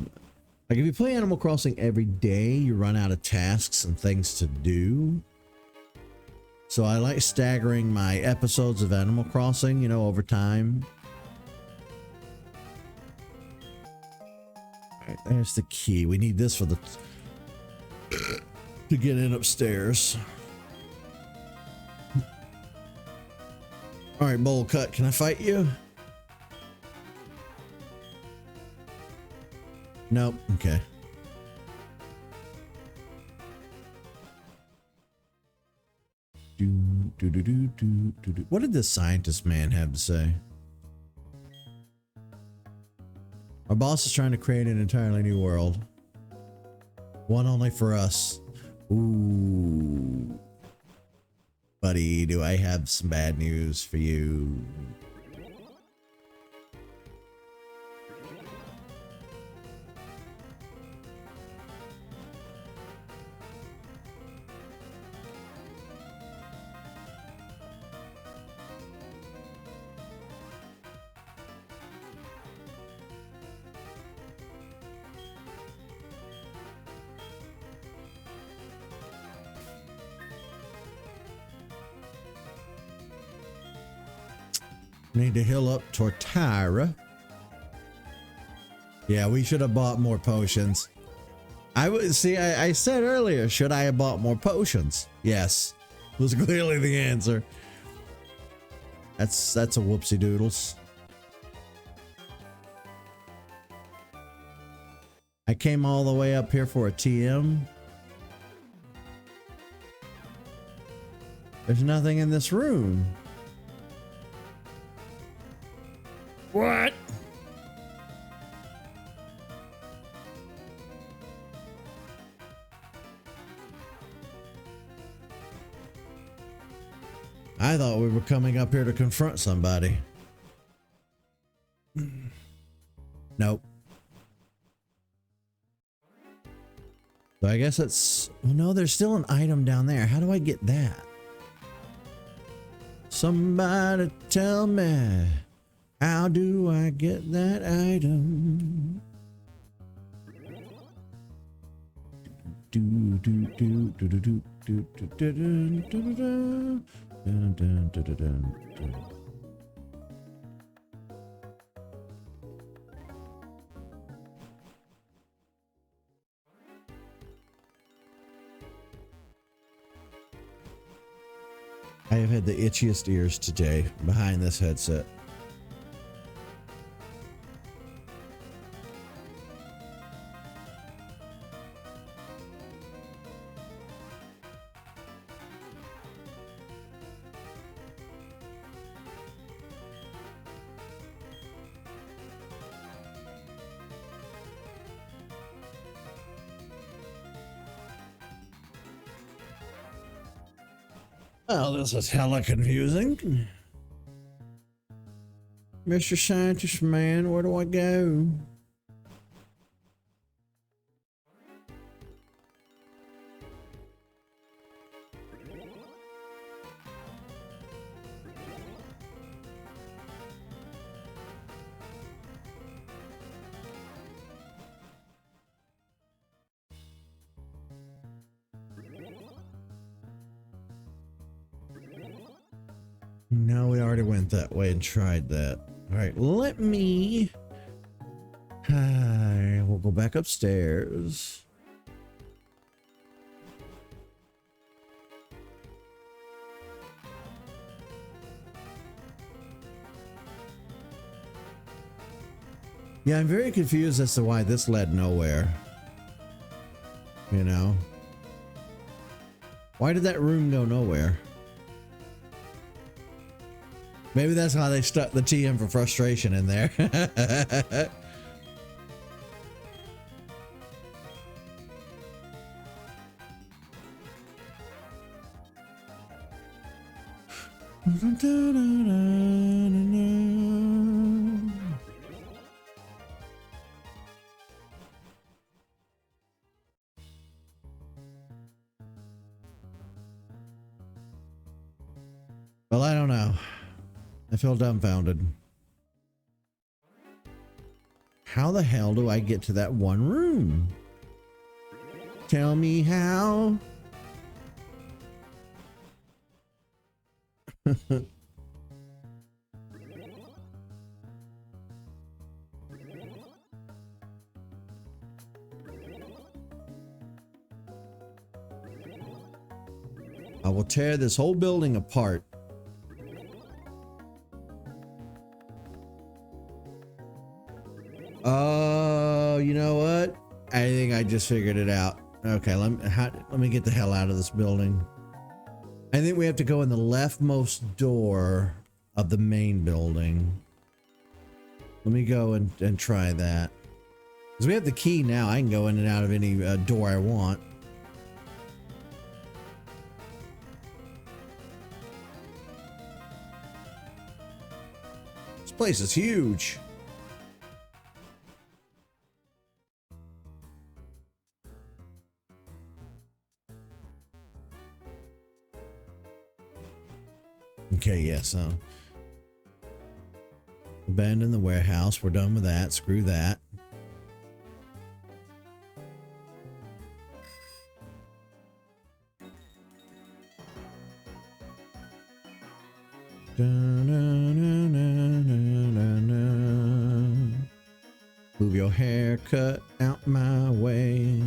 like, if you play Animal Crossing every day, you run out of tasks and things to do. So I like staggering my episodes of Animal Crossing, you know, over time. All right, there's the key. We need this for the to get in upstairs. All right, Bowl Cut, can I fight you? Nope. Okay. What did this scientist man have to say? Our boss is trying to create an entirely new world. One only for us. Ooh. Buddy, do I have some bad news for you? Need to heal up Tortara. Yeah, we should have bought more potions. I would see. I said earlier, should I have bought more potions? Yes, was clearly the answer. That's a whoopsie doodles. I came all the way up here for a TM. There's nothing in this room. What? I thought we were coming up here to confront somebody. Nope. So I guess it's... Well, no, there's still an item down there. How do I get that? Somebody tell me, how do I get that item? Do do do do do do do do do do do do. Dun, dun, dun, dun, dun, dun. I have had the itchiest ears today behind this headset. Well, this is hella confusing. Mr. Scientist Man, where do I go? No, we already went that way and tried that. All right, let me... we'll go back upstairs. Yeah, I'm very confused as to why this led nowhere. You know? Why did that room go nowhere? Maybe that's how they stuck the TM for frustration in there. Well, I don't know. I feel dumbfounded. How the hell do I get to that one room? Tell me how. I will tear this whole building apart. Oh, you know what? I think I just figured it out. Okay, let me get the hell out of this building. I think we have to go in the leftmost door of the main building. Let me go and try that. Because we have the key now. I can go in and out of any door I want. This place is huge. Okay, yeah, so abandon the warehouse. We're done with that. Screw that. Move your haircut out my way.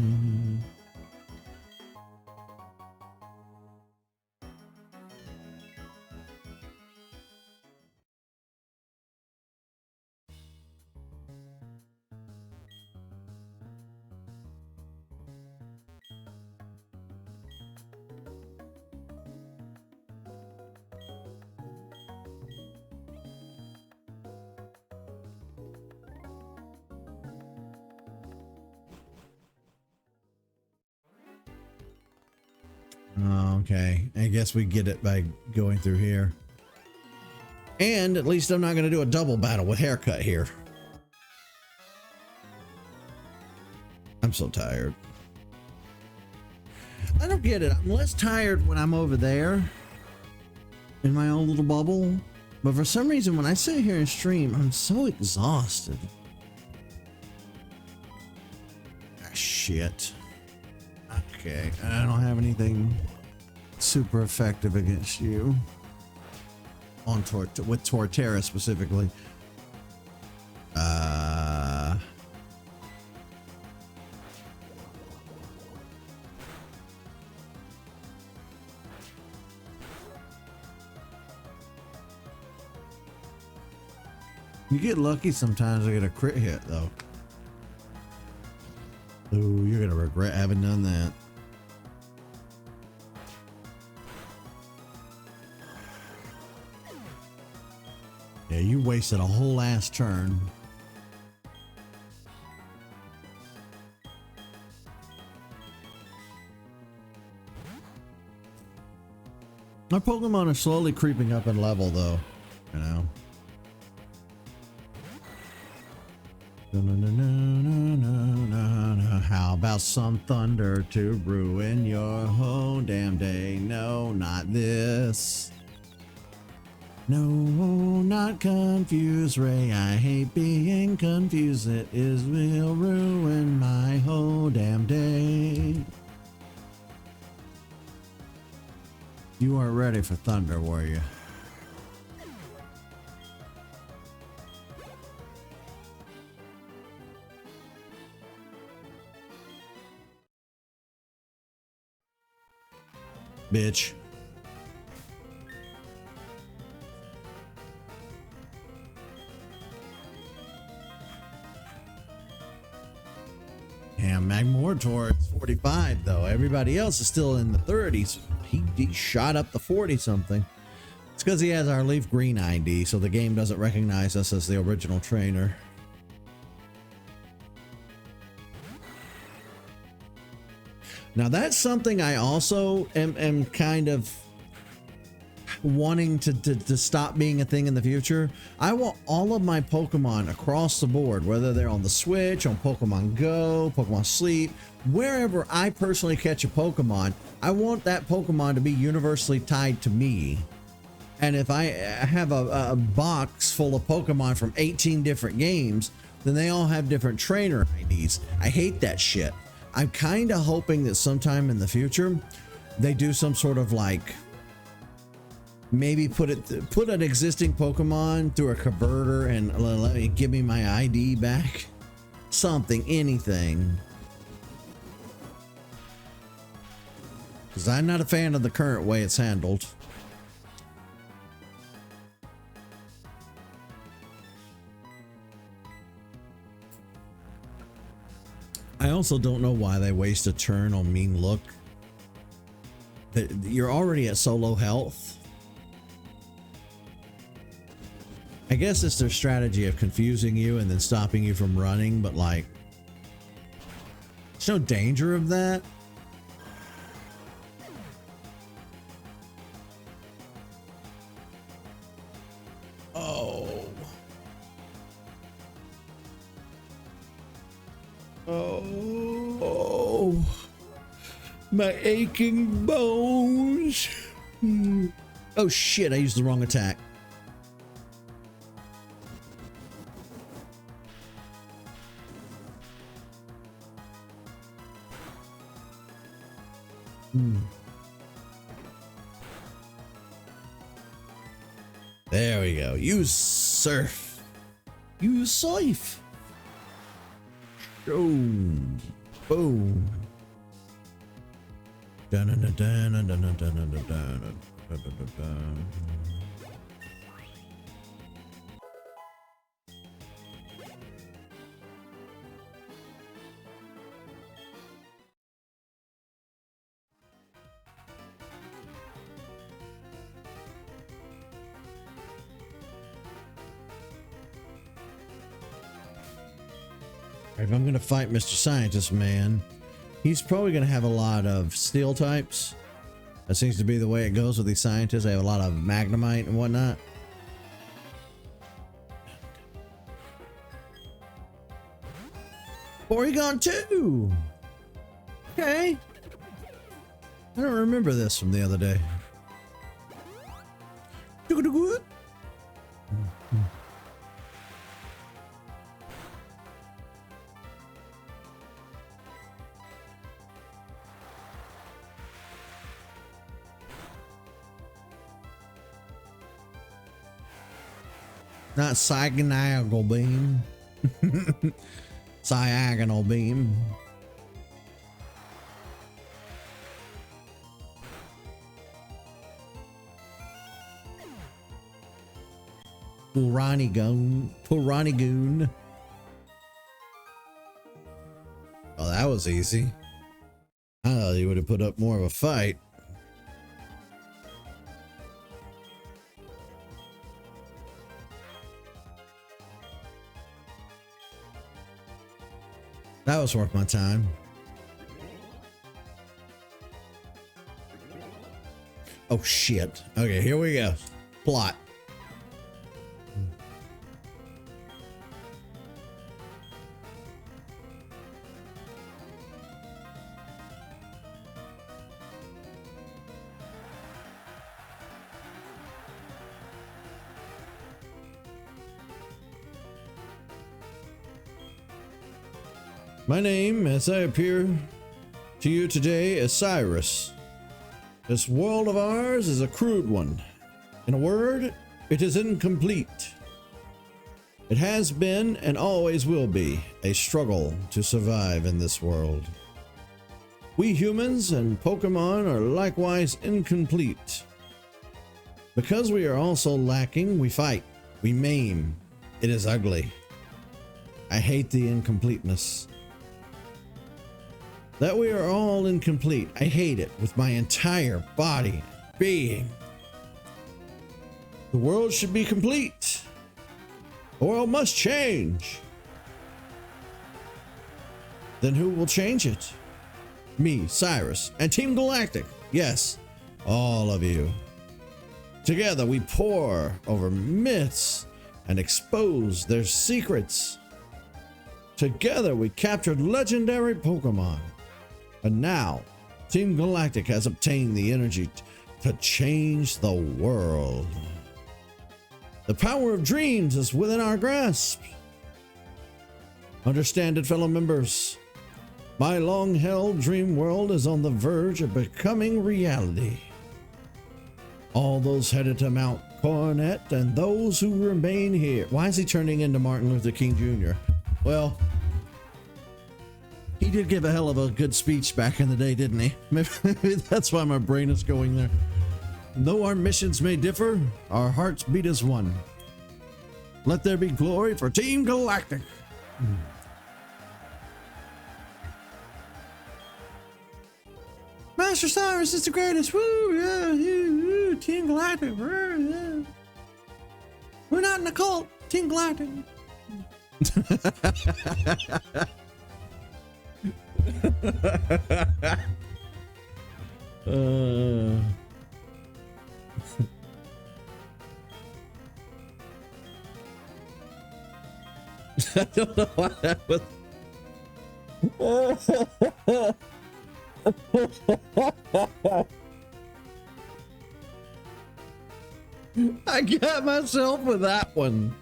Okay, I guess we get it by going through here. And at least I'm not going to do a double battle with haircut here. I'm so tired. I don't get it. I'm less tired when I'm over there in my own little bubble. But for some reason, when I sit here and stream, I'm so exhausted. Ah, shit. Okay, I don't have anything super effective against you. On with Torterra specifically. You get lucky sometimes I get a crit hit though. Ooh, you're gonna regret having done that. Yeah, you wasted a whole ass turn. Our Pokemon are slowly creeping up in level though, you know. How about some thunder to ruin your whole damn day? No, not this. No, not confused, Ray. I hate being confused. It will ruin my whole damn day. You weren't ready for thunder, were you? Bitch. Yeah, Magmortor is 45 though. Everybody else is still in the 30s. He shot up to 40 something. It's because he has our Leaf Green ID, so the game doesn't recognize us as the original trainer. Now that's something I also am kind of wanting to stop being a thing in the future. I want all of my Pokemon across the board, whether they're on the Switch, on Pokemon Go, Pokemon Sleep, wherever I personally catch a Pokemon, I want that Pokemon to be universally tied to me. And if I have a box full of Pokemon from 18 different games, then they all have different trainer IDs. I hate that shit. I'm kind of hoping that sometime in the future they do some sort of like maybe put an existing Pokemon through a converter and let me give me my ID back. Something, anything. Because I'm not a fan of the current way it's handled. I also don't know why they waste a turn on Mean Look. You're already at so low health. I guess it's their strategy of confusing you and then stopping you from running, but like, there's no danger of that. Oh, my aching bones. Oh shit, I used the wrong attack. There we go. Use surf. Use surf. Boom. Boom. Dun dun dun dun dun dun dun dun dun dun dun. If I'm going to fight Mr. Scientist Man, he's probably going to have a lot of steel types. That seems to be the way it goes with these scientists. They have a lot of magnemite and whatnot. Porygon 2! Okay. I don't remember this from the other day. Not diagonal beam. Diagonal beam. Puranigoon. Oh, that was easy. I thought he would have put up more of a fight. That was worth my time. Oh shit. Okay, here we go. Plot. My name, as I appear to you today, is Cyrus. This world of ours is a crude one. In a word, it is incomplete. It has been and always will be a struggle to survive in this world. We humans and Pokemon are likewise incomplete. Because we are also lacking, we fight, we maim. It is ugly. I hate the incompleteness. That we are all incomplete. I hate it with my entire body, being. The world should be complete. The world must change. Then who will change it? Me, Cyrus, and Team Galactic. Yes, all of you. Together we pore over myths and expose their secrets. Together we captured legendary Pokemon. But now, Team Galactic has obtained the energy to change the world. The power of dreams is within our grasp. Understand it, fellow members. My long-held dream world is on the verge of becoming reality. All those headed to Mount Coronet and those who remain here. Why is he turning into Martin Luther King Jr.? Well, he did give a hell of a good speech back in the day, didn't he? Maybe that's why my brain is going there. Though our missions may differ, our hearts beat as one. Let there be glory for Team Galactic. Master Cyrus is the greatest. Woo, yeah, woo, Team Galactic. Woo, yeah. We're not in a cult. Team Galactic. I don't know what that was. I got myself with that one.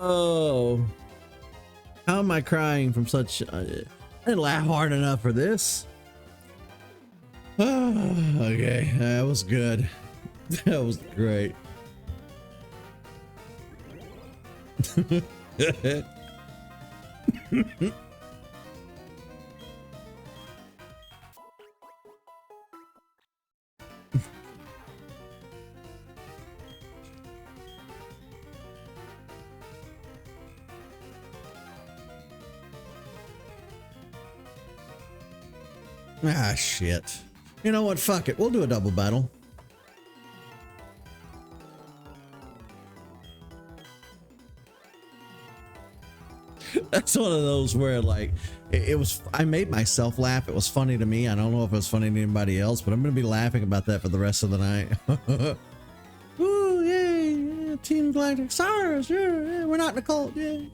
Oh, how am I crying from such? I didn't laugh hard enough for this. Okay, that was good. That was great. Ah, shit. You know what? Fuck it. We'll do a double battle. That's one of those where, like, it was, I made myself laugh. It was funny to me. I don't know if it was funny to anybody else, but I'm going to be laughing about that for the rest of the night. Ooh, yay, yeah, Team Galactic Stars. Yeah, we're not in a cult. Yay.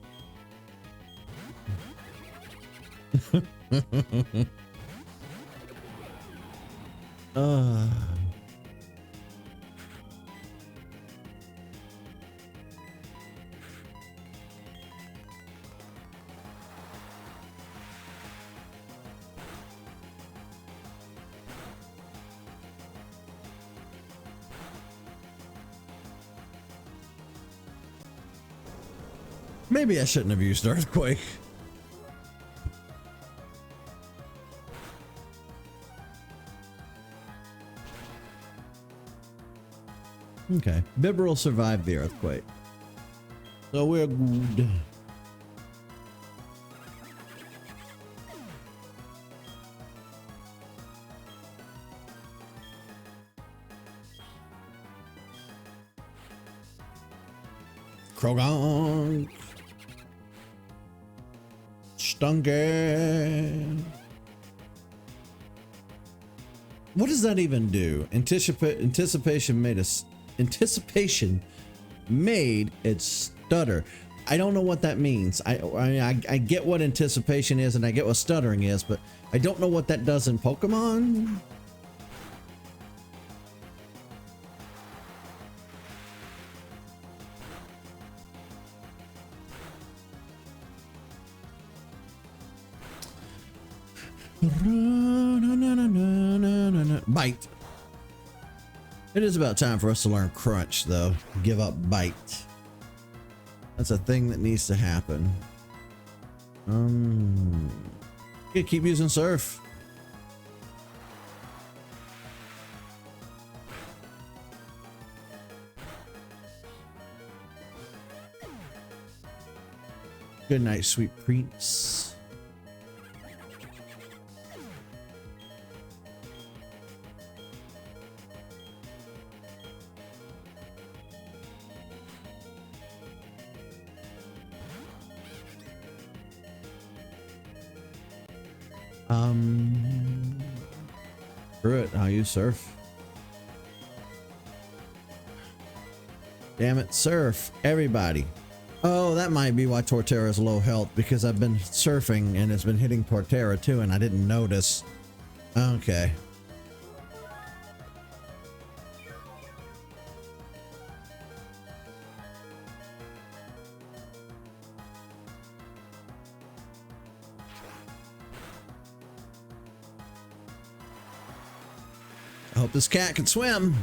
Maybe I shouldn't have used Earthquake. Okay, Bibber'll survive the earthquake, so we're good. Krogan, Stunker. What does that even do? Anticipation made it stutter. I don't know what that means. I get what anticipation is and I get what stuttering is, but I don't know what that does in Pokemon. Bite. It is about time for us to learn Crunch, though. Give up Bite. That's a thing that needs to happen. Yeah, keep using Surf. Good night, sweet prince. Screw it, I'll use Surf. Damn it, Surf, everybody. Oh, that might be why Torterra's low health, because I've been surfing and it's been hitting Torterra too and I didn't notice. Okay. I hope this cat can swim.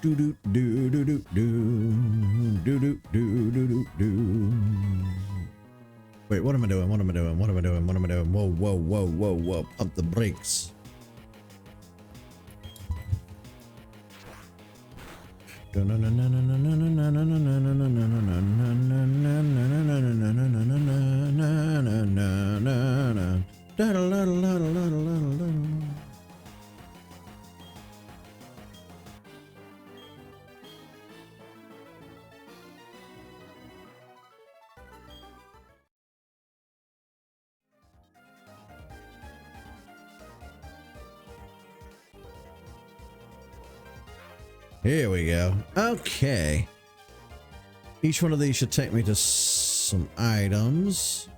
Do do do do do do do do do do do. Wait, what am I doing? What am I doing? What am I doing? What am I doing? Whoa, whoa, whoa, whoa, whoa! Pump the brakes. Here we go. Okay. Each one of these should take me to some items.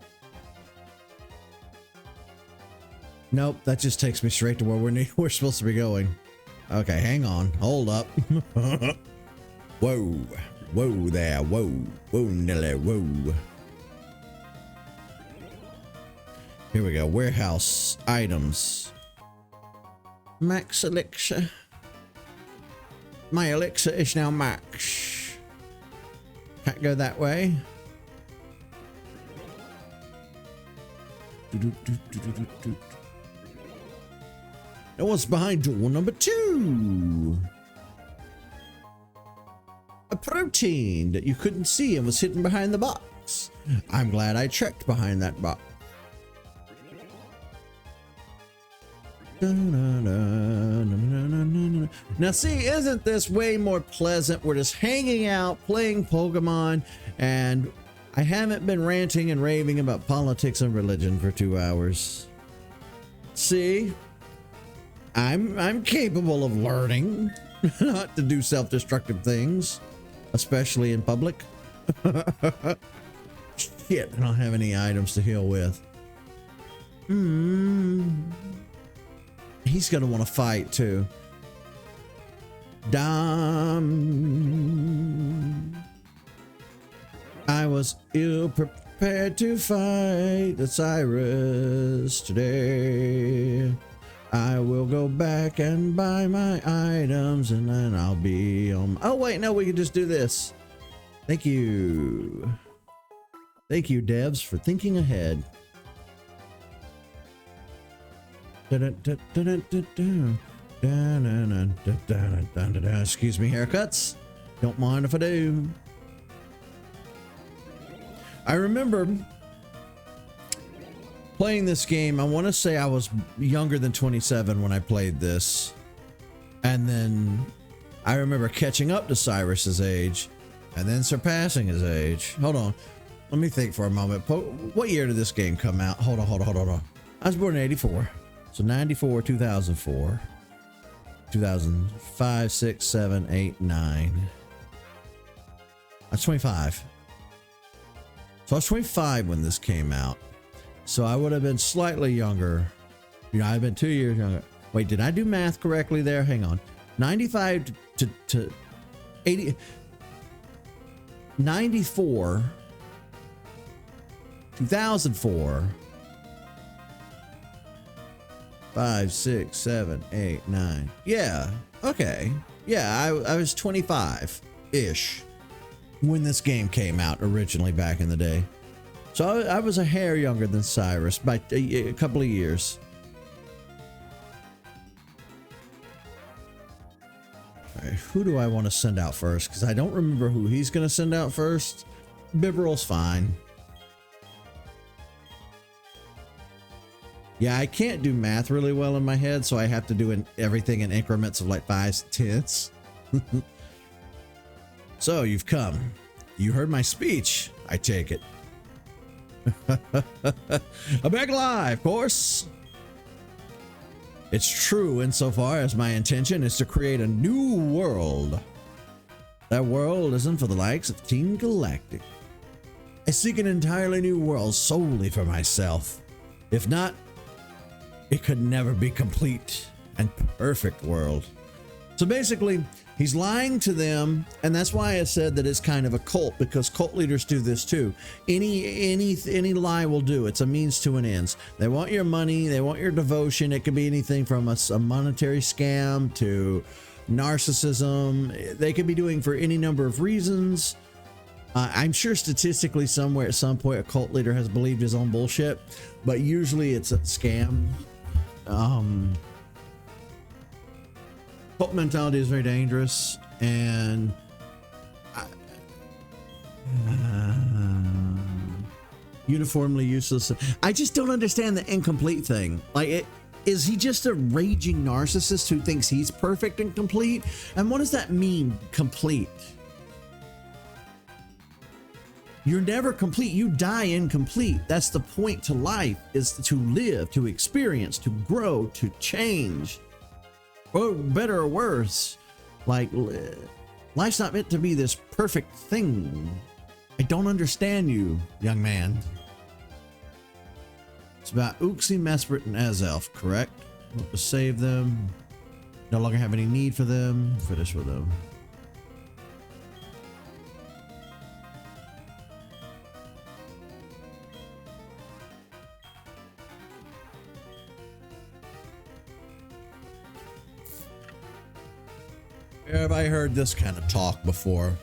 Nope, that just takes me straight to where we're supposed to be going. Okay, hang on. Hold up. Whoa. Whoa there. Whoa. Whoa, Nelly. Whoa. Here we go. Warehouse items. Max elixir. My elixir is now max. Can't go that way. Now what's behind door number 2? A protein that you couldn't see and was hidden behind the box. I'm glad I checked behind that box. Now see, isn't this way more pleasant? We're just hanging out, playing Pokemon, and I haven't been ranting and raving about politics and religion for 2 hours. See? I'm capable of learning not to do self-destructive things, especially in public. Shit, I don't have any items to heal with. He's gonna want to fight too. I was ill prepared to fight the Cyrus today. I will go back and buy my items and then I'll be on. Oh wait, no, we can just do this. Thank you. Thank you, devs, for thinking ahead. Excuse me, haircuts. Don't mind if I do. I remember playing this game. I want to say I was younger than 27 when I played this. And then I remember catching up to Cyrus's age and then surpassing his age. Hold on. Let me think for a moment. What year did this game come out? Hold on. I was born in 84. So 94, 2004, 2005, 6, 7, 8, 9. I was 25. So I was 25 when this came out. So I would have been slightly younger. You know, I've been 2 years younger. Wait, did I do math correctly there? Hang on. 95 to 80. 94. 2004. 5, 6, 7, 8, 9. Yeah. Okay. Yeah, I was 25-ish when this game came out originally back in the day. So I was a hair younger than Cyrus by a couple of years. All right, who do I want to send out first? Because I don't remember who he's going to send out first. Bibarel's fine. Yeah, I can't do math really well in my head, so I have to do everything in increments of like 5s, 10s. So you've come. You heard my speech, I take it. I'm back alive, of course. It's true insofar as my intention is to create a new world. That world isn't for the likes of Team Galactic. I seek an entirely new world solely for myself. If not, it could never be complete and perfect world. So basically, he's lying to them, and that's why I said that it's kind of a cult, because cult leaders do this too. Any lie will do. It's a means to an end. They want your money, they want your devotion. It could be anything from a monetary scam to narcissism. They could be doing for any number of reasons. I'm sure statistically somewhere at some point a cult leader has believed his own bullshit, but usually it's a scam. Cult mentality is very dangerous, and uniformly useless. I just don't understand the incomplete thing. Like, is he just a raging narcissist who thinks he's perfect and complete? And what does that mean, complete? You're never complete. You die incomplete. That's the point to life, is to live, to experience, to grow, to change. Or better or worse, like, life's not meant to be this perfect thing. I don't understand you, young man. It's about Uxie, Mesprit, and Azelf, correct? Want to save them. No longer have any need for them. Finish with them. Have I heard this kind of talk before?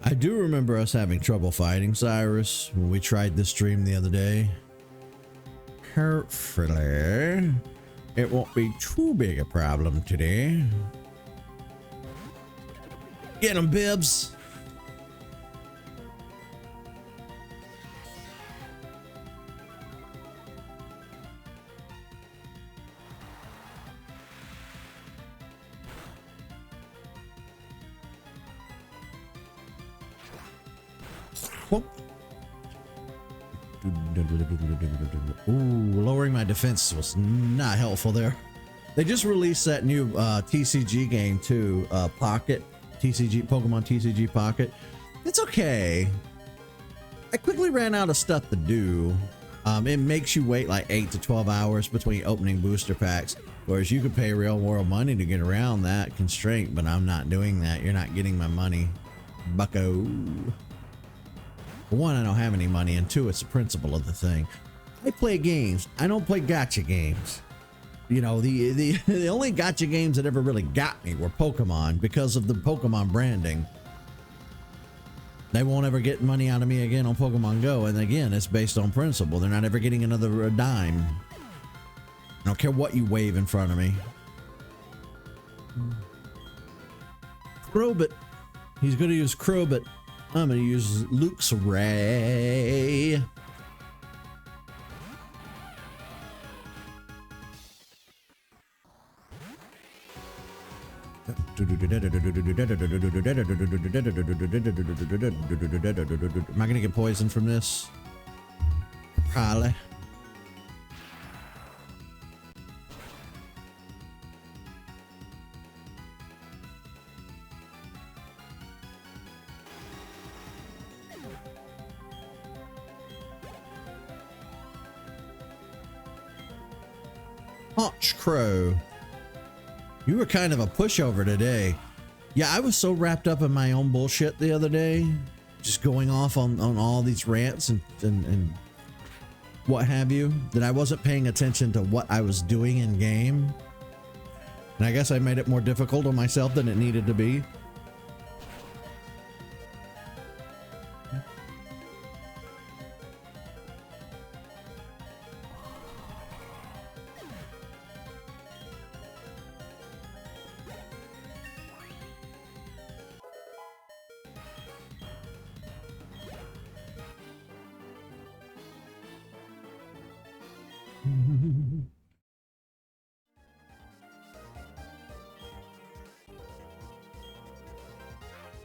I do remember us having trouble fighting Cyrus when we tried this stream the other day. Hopefully, it won't be too big a problem today. Get him, Bibs. Whoop. Ooh, lowering my defense was not helpful there. They just released that new TCG game too, Pocket TCG, Pokemon TCG Pocket. It's okay. I quickly ran out of stuff to do. It makes you wait like 8 to 12 hours between opening booster packs, whereas you could pay real world money to get around that constraint, but I'm not doing that. You're not getting my money, bucko. For one, I don't have any money, and two, it's the principle of the thing. I play games. I don't play gacha games. You know, the only gacha games that ever really got me were Pokemon because of the Pokemon branding. They won't ever get money out of me again on Pokemon Go, and again, it's based on principle. They're not ever getting another dime. I don't care what you wave in front of me. Crobit. He's going to use Crobit. I'm going to use Luke's Ray. Am I going to get poisoned from this? Probably. Hotch Crow. You were kind of a pushover today. Yeah, I was so wrapped up in my own bullshit the other day, just going off on all these rants and what have you, that I wasn't paying attention to what I was doing in game. And I guess I made it more difficult on myself than it needed to be.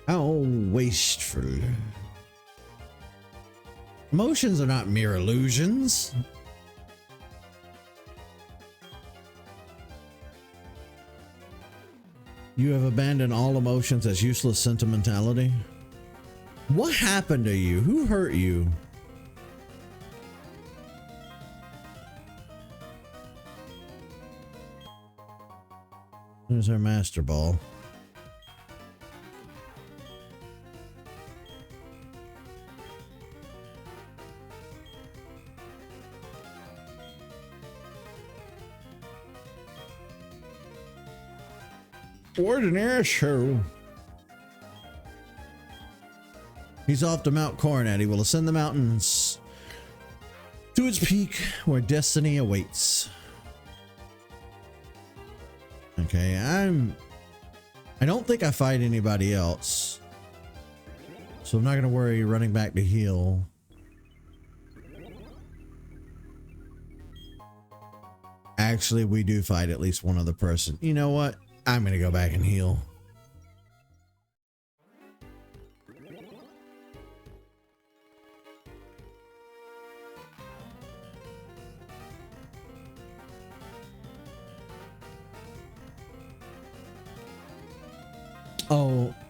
How wasteful. Emotions are not mere illusions. You have abandoned all emotions as useless sentimentality. What happened to you? Who hurt you? There's our Master Ball. Ordinary show. He's off to Mount Coronet. He will ascend the mountains to its peak where destiny awaits. Okay, I don't think I fight anybody else, so I'm not gonna worry running back to heal. Actually, we do fight at least one other person. You know what? I'm gonna go back and heal.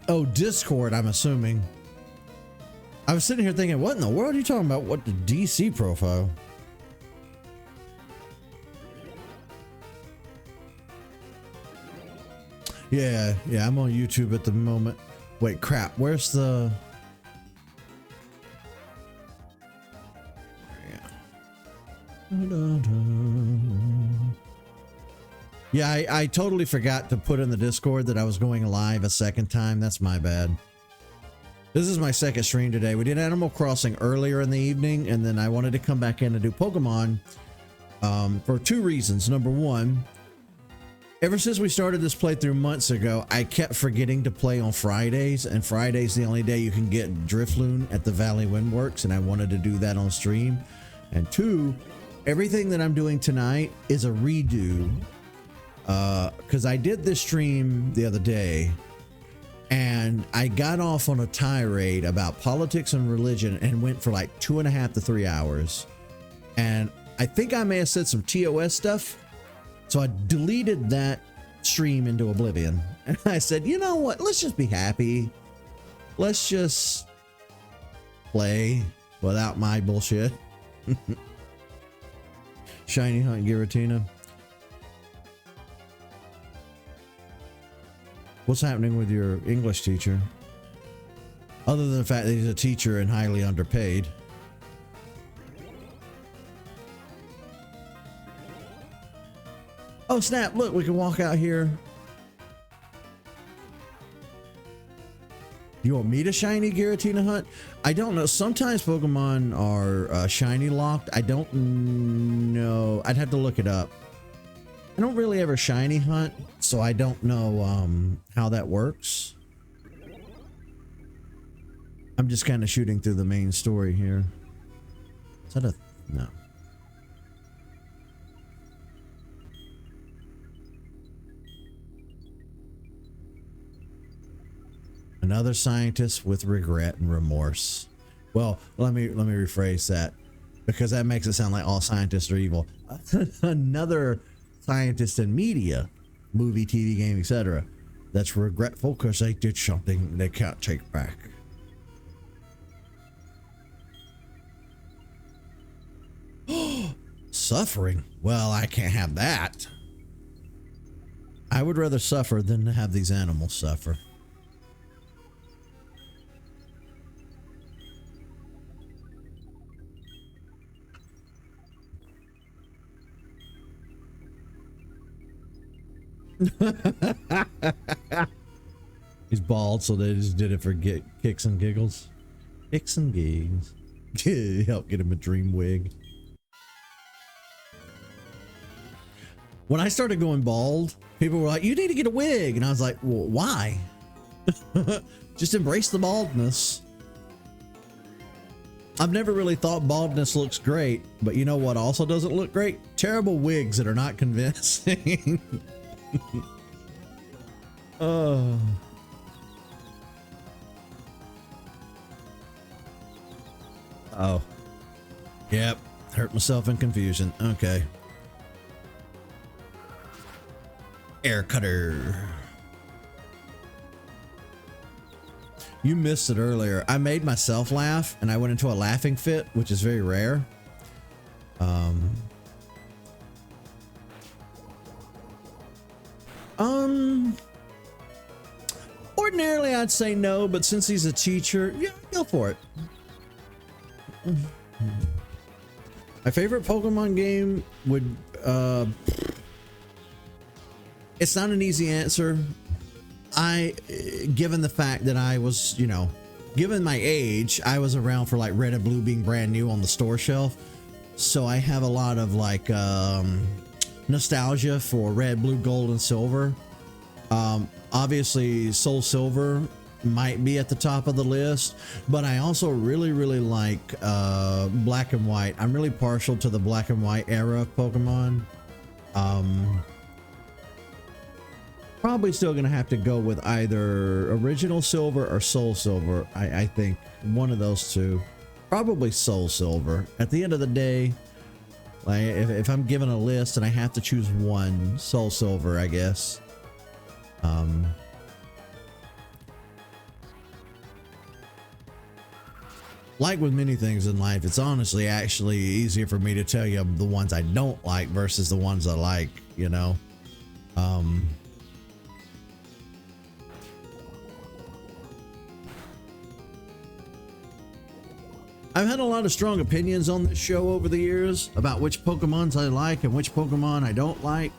Oh, Discord, I'm assuming. I was sitting here thinking, what in the world are you talking about? What the DC profile? Yeah, I'm on YouTube at the moment. Wait, crap, where's the... Yeah, I totally forgot to put in the Discord that I was going live a second time. That's my bad. This is my second stream today. We did Animal Crossing earlier in the evening, and then I wanted to come back in and do Pokemon for two reasons. Number one, Ever since we started this playthrough months ago, I kept forgetting to play on Fridays, and Friday's the only day you can get Drifloon at the Valley Windworks, and I wanted to do that on stream. And two, everything that I'm doing tonight is a redo, because I did this stream the other day, and I got off on a tirade about politics and religion and went for like 2.5 to 3 hours. And I think I may have said some TOS stuff. So I deleted that stream into oblivion. And I said, you know what? Let's just be happy. Let's just play without my bullshit. Shiny Hunt Giratina. What's happening with your English teacher? Other than the fact that he's a teacher and highly underpaid. Oh snap, look, we can walk out here. You want me to shiny Giratina hunt? I don't know. Sometimes Pokemon are shiny locked. I don't know. I'd have to look it up. I don't really ever shiny hunt, so I don't know how that works. I'm just kind of shooting through the main story here. Is that a... no. Another scientist with regret and remorse. Well, let me rephrase that, because that makes it sound like all scientists are evil. Another scientist in media, movie, TV, game, etc., that's regretful because they did something they can't take back. Suffering? Well, I can't have that. I would rather suffer than to have these animals suffer. He's bald, so they just did it for kicks and giggles. Kicks and gigs. Help get him a dream wig. When I started going bald, people were like, you need to get a wig. And I was like, well, why? Just embrace the baldness. I've never really thought baldness looks great, but you know what also doesn't look great? Terrible wigs that are not convincing. Oh. Oh. Yep. Hurt myself in confusion. Okay. Air cutter. You missed it earlier. I made myself laugh and I went into a laughing fit, which is very rare. Ordinarily I'd say no, but since he's a teacher, yeah, go for it. My favorite Pokemon game would, it's not an easy answer. Given the fact that I was, you know, given my age, I was around for like Red and Blue being brand new on the store shelf. So I have a lot of like, nostalgia for Red, Blue, Gold, and Silver. Obviously Soul Silver might be at the top of the list, but I also really like Black and White. I'm really partial to the Black and White era of Pokemon. Probably still gonna have to go with either Original Silver or Soul Silver. I think one of those two. Probably Soul Silver. At the end of the day, like if I'm given a list and I have to choose one, Soul Silver, I guess. Like with many things in life, it's honestly actually easier for me to tell you the ones I don't like versus the ones I like, you know. I've had a lot of strong opinions on this show over the years about which Pokemons I like and which Pokemon I don't like.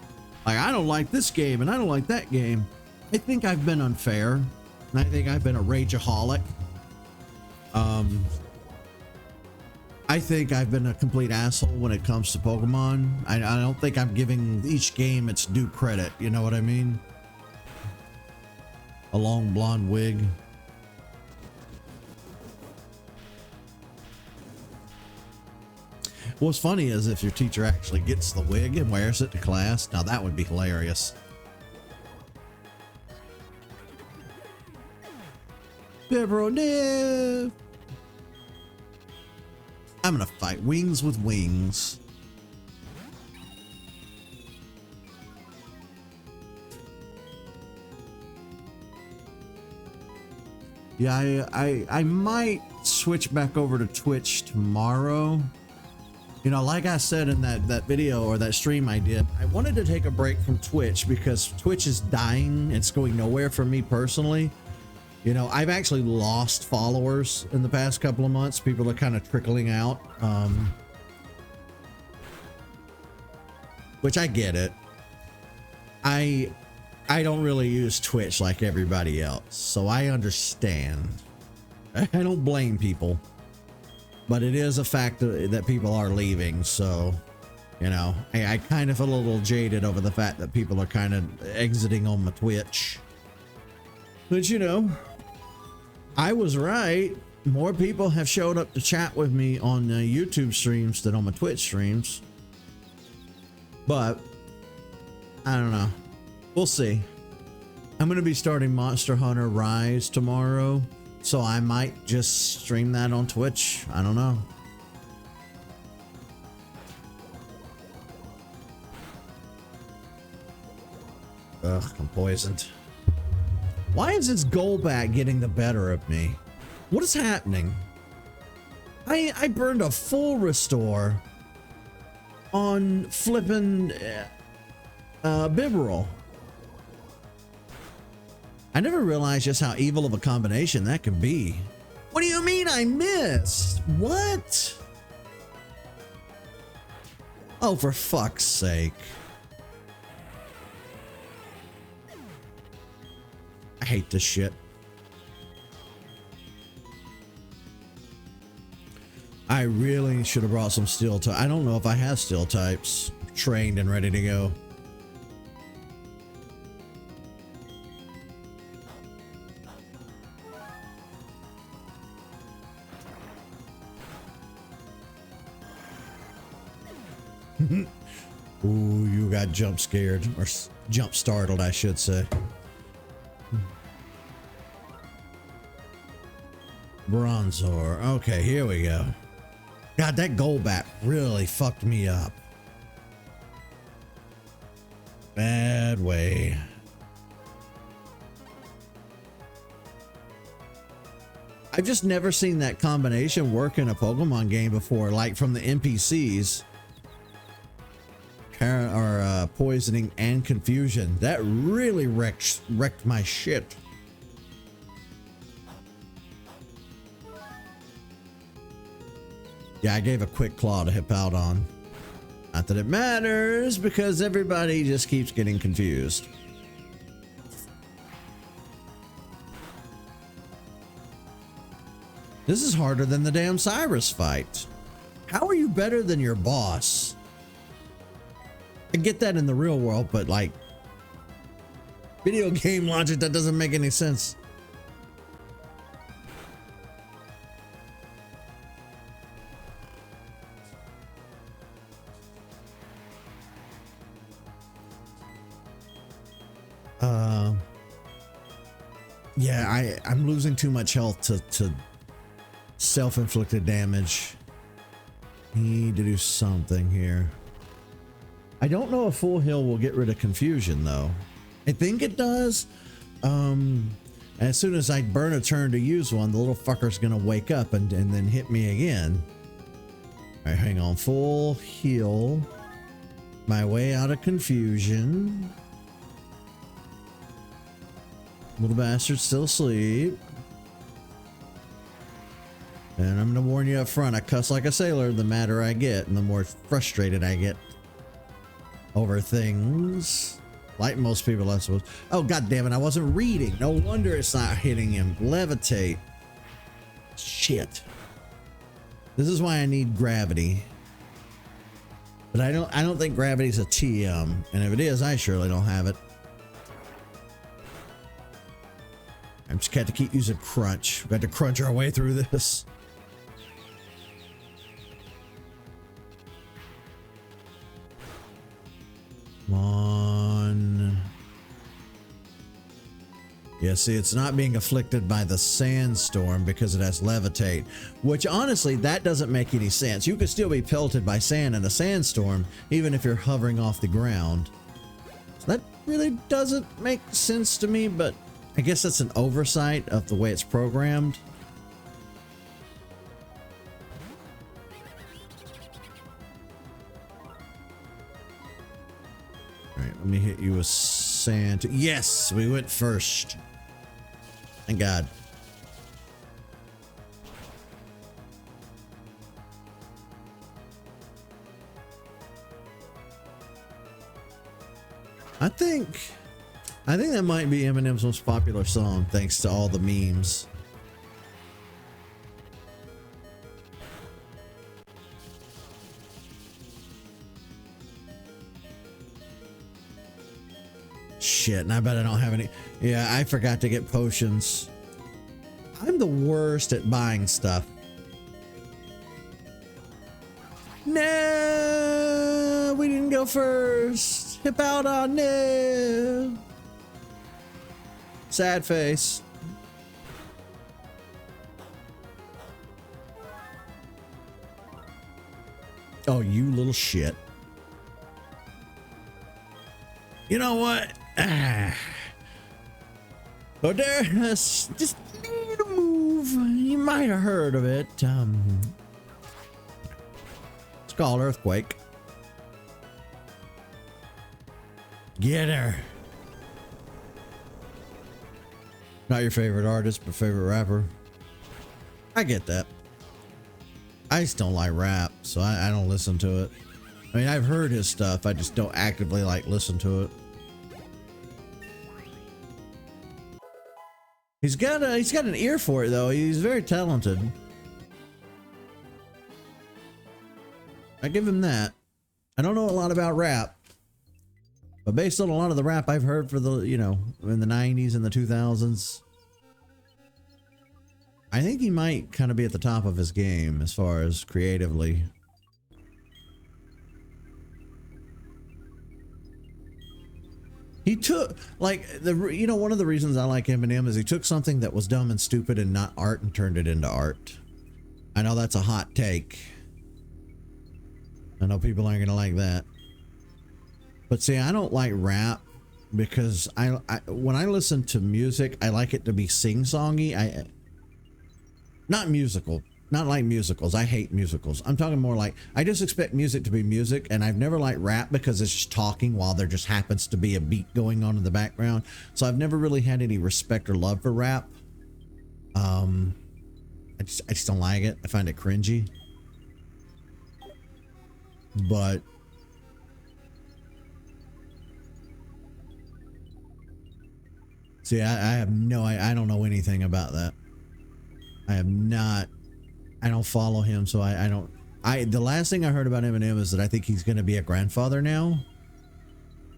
Like, I don't like this game and I don't like that game. I think I've been unfair, and I think I've been a rageaholic. I think I've been a complete asshole when it comes to Pokemon. I don't think I'm giving each game its due credit. You know what I mean? A long blonde wig. What's funny is if your teacher actually gets the wig and wears it to class. Now that would be hilarious. Pepperoni. I'm gonna fight wings with wings. Yeah, I might switch back over to Twitch tomorrow. You know, like I said in that video or that stream I did, I wanted to take a break from Twitch because Twitch is dying. It's going nowhere for me personally. You know, I've actually lost followers in the past couple of months. People are kind of trickling out, which I get it. I don't really use Twitch like everybody else, so I understand. I don't blame people, but it is a fact that people are leaving. So, you know, I kind of feel a little jaded over the fact that people are kind of exiting on my Twitch. But you know, I was right. More people have showed up to chat with me on YouTube streams than on my Twitch streams. But I don't know. We'll see. I'm going to be starting Monster Hunter Rise tomorrow, so I might just stream that on Twitch. I don't know. Ugh, I'm poisoned. Why is this Golbat getting the better of me? What is happening? I burned a full restore on flipping Bibarel. I never realized just how evil of a combination that can be. What do you mean I missed? What? Oh, for fuck's sake. I hate this shit. I really should have brought some steel types. I don't know if I have steel types trained and ready to go. Ooh, you got jump scared, or jump startled, I should say. Bronzor. Okay, here we go. God, that Golbat really fucked me up. Bad way. I've just never seen that combination work in a Pokemon game before, like from the NPCs. Or poisoning and confusion. That really wrecked my shit. Yeah, I gave a quick claw to Hippowdon. Not that it matters, because everybody just keeps getting confused. This is harder than the damn Cyrus fight. How are you better than your boss? I get that in the real world, but like video game logic, that doesn't make any sense. Yeah, I'm losing too much health to self-inflicted damage. Need to do something here. I don't know if full heal will get rid of confusion though. I think it does. As soon as I burn a turn to use one, the little fucker's gonna wake up and then hit me again. All right, hang on. Full heal. My way out of confusion. Little bastard's still asleep. And I'm gonna warn you up front, I cuss like a sailor the madder I get and the more frustrated I get over things. Like most people, I suppose. Oh, god damn it, I wasn't reading. No wonder it's not hitting him. Levitate. Shit. This is why I need gravity. But I don't think gravity's a TM. And if it is, I surely don't have it. I'm just got to keep using crunch. We've got to crunch our way through this. Come on. Yeah, see, it's not being afflicted by the sandstorm because it has levitate, which honestly, that doesn't make any sense. You could still be pelted by sand in a sandstorm, even if you're hovering off the ground. So that really doesn't make sense to me, but I guess that's an oversight of the way it's programmed. All right, let me hit you with sand. Yes, we went first. Thank God. I think that might be Eminem's most popular song, thanks to all the memes. Shit, and I bet I don't have any. Yeah, I forgot to get potions. I'm the worst at buying stuff. No, we didn't go first. Hip out on no. Sad face. Oh, you little shit. You know what? But there's just need a move. You might have heard of it. It's called Earthquake. Get her. Not your favorite artist, but favorite rapper. I get that. I just don't like rap, so I don't listen to it. I mean, I've heard his stuff. I just don't actively like listen to it. He's got an ear for it though. He's very talented. I give him that. I don't know a lot about rap, but based on a lot of the rap I've heard for the, you know, in the 90s and the 2000s, I think he might kind of be at the top of his game as far as creatively. He took, like, you know, one of the reasons I like Eminem is he took something that was dumb and stupid and not art and turned it into art. I know that's a hot take. I know people aren't gonna like that. But see, I don't like rap because when I listen to music, I like it to be sing-songy. Not musical. Not like musicals. I hate musicals. I'm talking more like, I just expect music to be music, and I've never liked rap because it's just talking while there just happens to be a beat going on in the background. So I've never really had any respect or love for rap. I just don't like it. I find it cringy. But see, I don't know anything about that. I don't follow him, so the last thing I heard about Eminem is that I think he's going to be a grandfather now,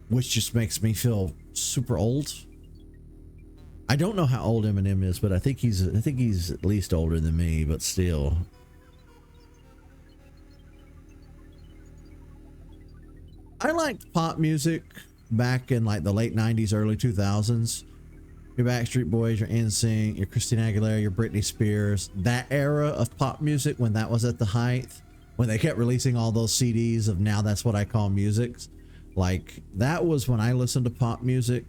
which just makes me feel super old. I don't know how old Eminem is, but I think he's at least older than me, but still. I liked pop music back in like the late 90s, early 2000s. Your Backstreet Boys, your NSYNC, your Christina Aguilera, your Britney Spears, that era of pop music when that was at the height, when they kept releasing all those CDs of now that's what I call music. Like, that was when I listened to pop music.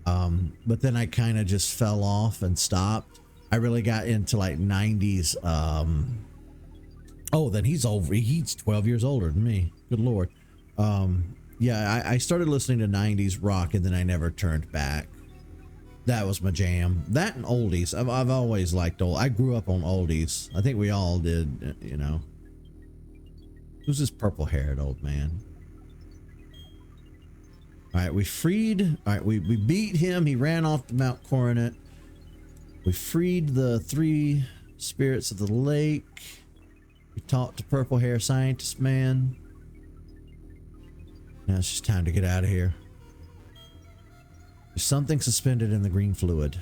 But then I kind of just fell off and stopped. I really got into like 90s. Oh, then he's 12 years older than me. Good Lord. Yeah, I started listening to 90s rock and then I never turned back. That was my jam. That and oldies. I've always liked old. I grew up on oldies. I think we all did, you know. Who's this purple-haired old man? All right, we freed. All right, we beat him. He ran off to Mount Coronet. We freed the 3 spirits of the lake. We talked to purple hair scientist man. Now it's just time to get out of here. There's something suspended in the green fluid.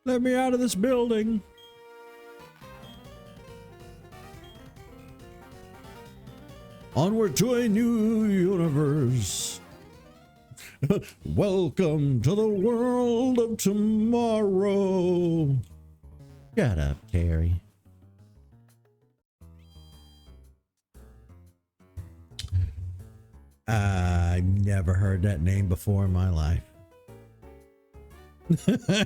Let me out of this building. Onward to a new universe. Welcome to the world of tomorrow. Shut up, Terry. I've never heard that name before in my life.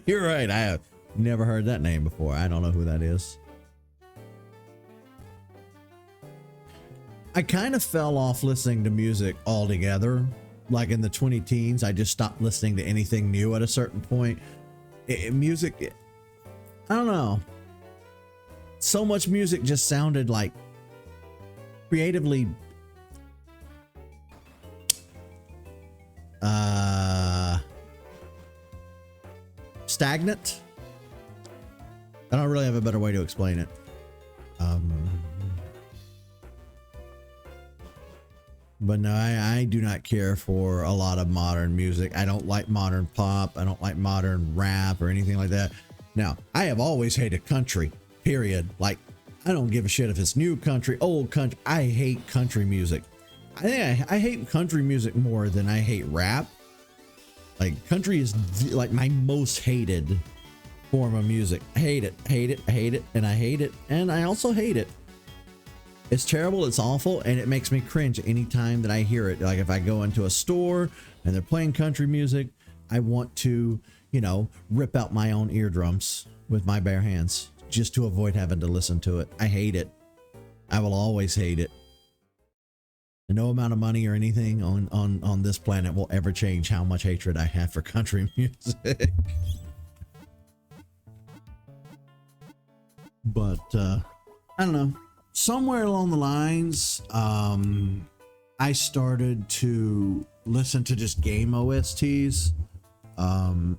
You're right. I have never heard that name before. I don't know who that is. I kind of fell off listening to music altogether. Like in the 20 teens, I just stopped listening to anything new at a certain point. Music, I don't know. So much music just sounded like creatively stagnant. I don't really have a better way to explain it. But no, I do not care for a lot of modern music. I don't like modern pop. I don't like modern rap or anything like that. Now, I have always hated country, period. Like, I don't give a shit if it's new country, old country. I hate country music. I hate country music more than I hate rap. Like, country is like my most hated form of music. I hate it, hate it, I hate it, and I hate it, and I also hate it. It's terrible, it's awful, and it makes me cringe anytime that I hear it. Like if I go into a store and they're playing country music, I want to, you know, rip out my own eardrums with my bare hands just to avoid having to listen to it. I hate it. I will always hate it. And no amount of money or anything on this planet will ever change how much hatred I have for country music. But I don't know. Somewhere along the lines, I started to listen to just game OSTs.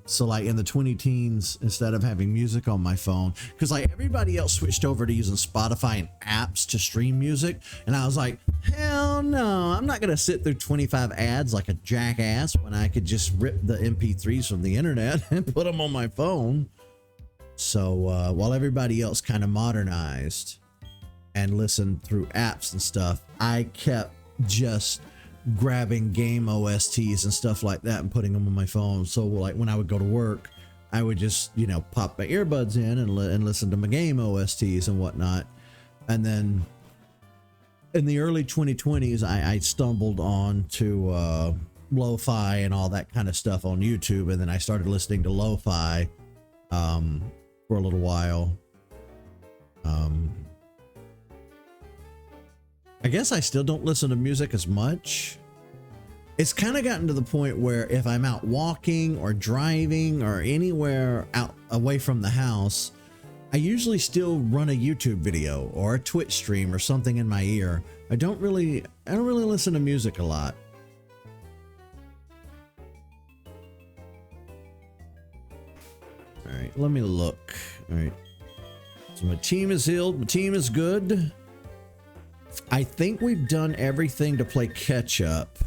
So like in the 20 teens, instead of having music on my phone, because like everybody else switched over to using Spotify and apps to stream music. And I was like, hell no, I'm not going to sit through 25 ads like a jackass when I could just rip the MP3s from the internet and put them on my phone. So while everybody else kind of modernized and listened through apps and stuff, I kept just grabbing game OSTs and stuff like that and putting them on my phone. So like when I would go to work, I would just, you know, pop my earbuds in and listen to my game OSTs and whatnot. And then in the early 2020s, I stumbled on to lo-fi and all that kind of stuff on YouTube. And then I started listening to lo-fi for a little while. I guess I still don't listen to music as much. It's kind of gotten to the point where if I'm out walking or driving or anywhere out away from the house, I usually still run a YouTube video or a Twitch stream or something in my ear. I don't really listen to music a lot. All right, let me look. All right. So my team is healed. My team is good. I think we've done everything to play catch up.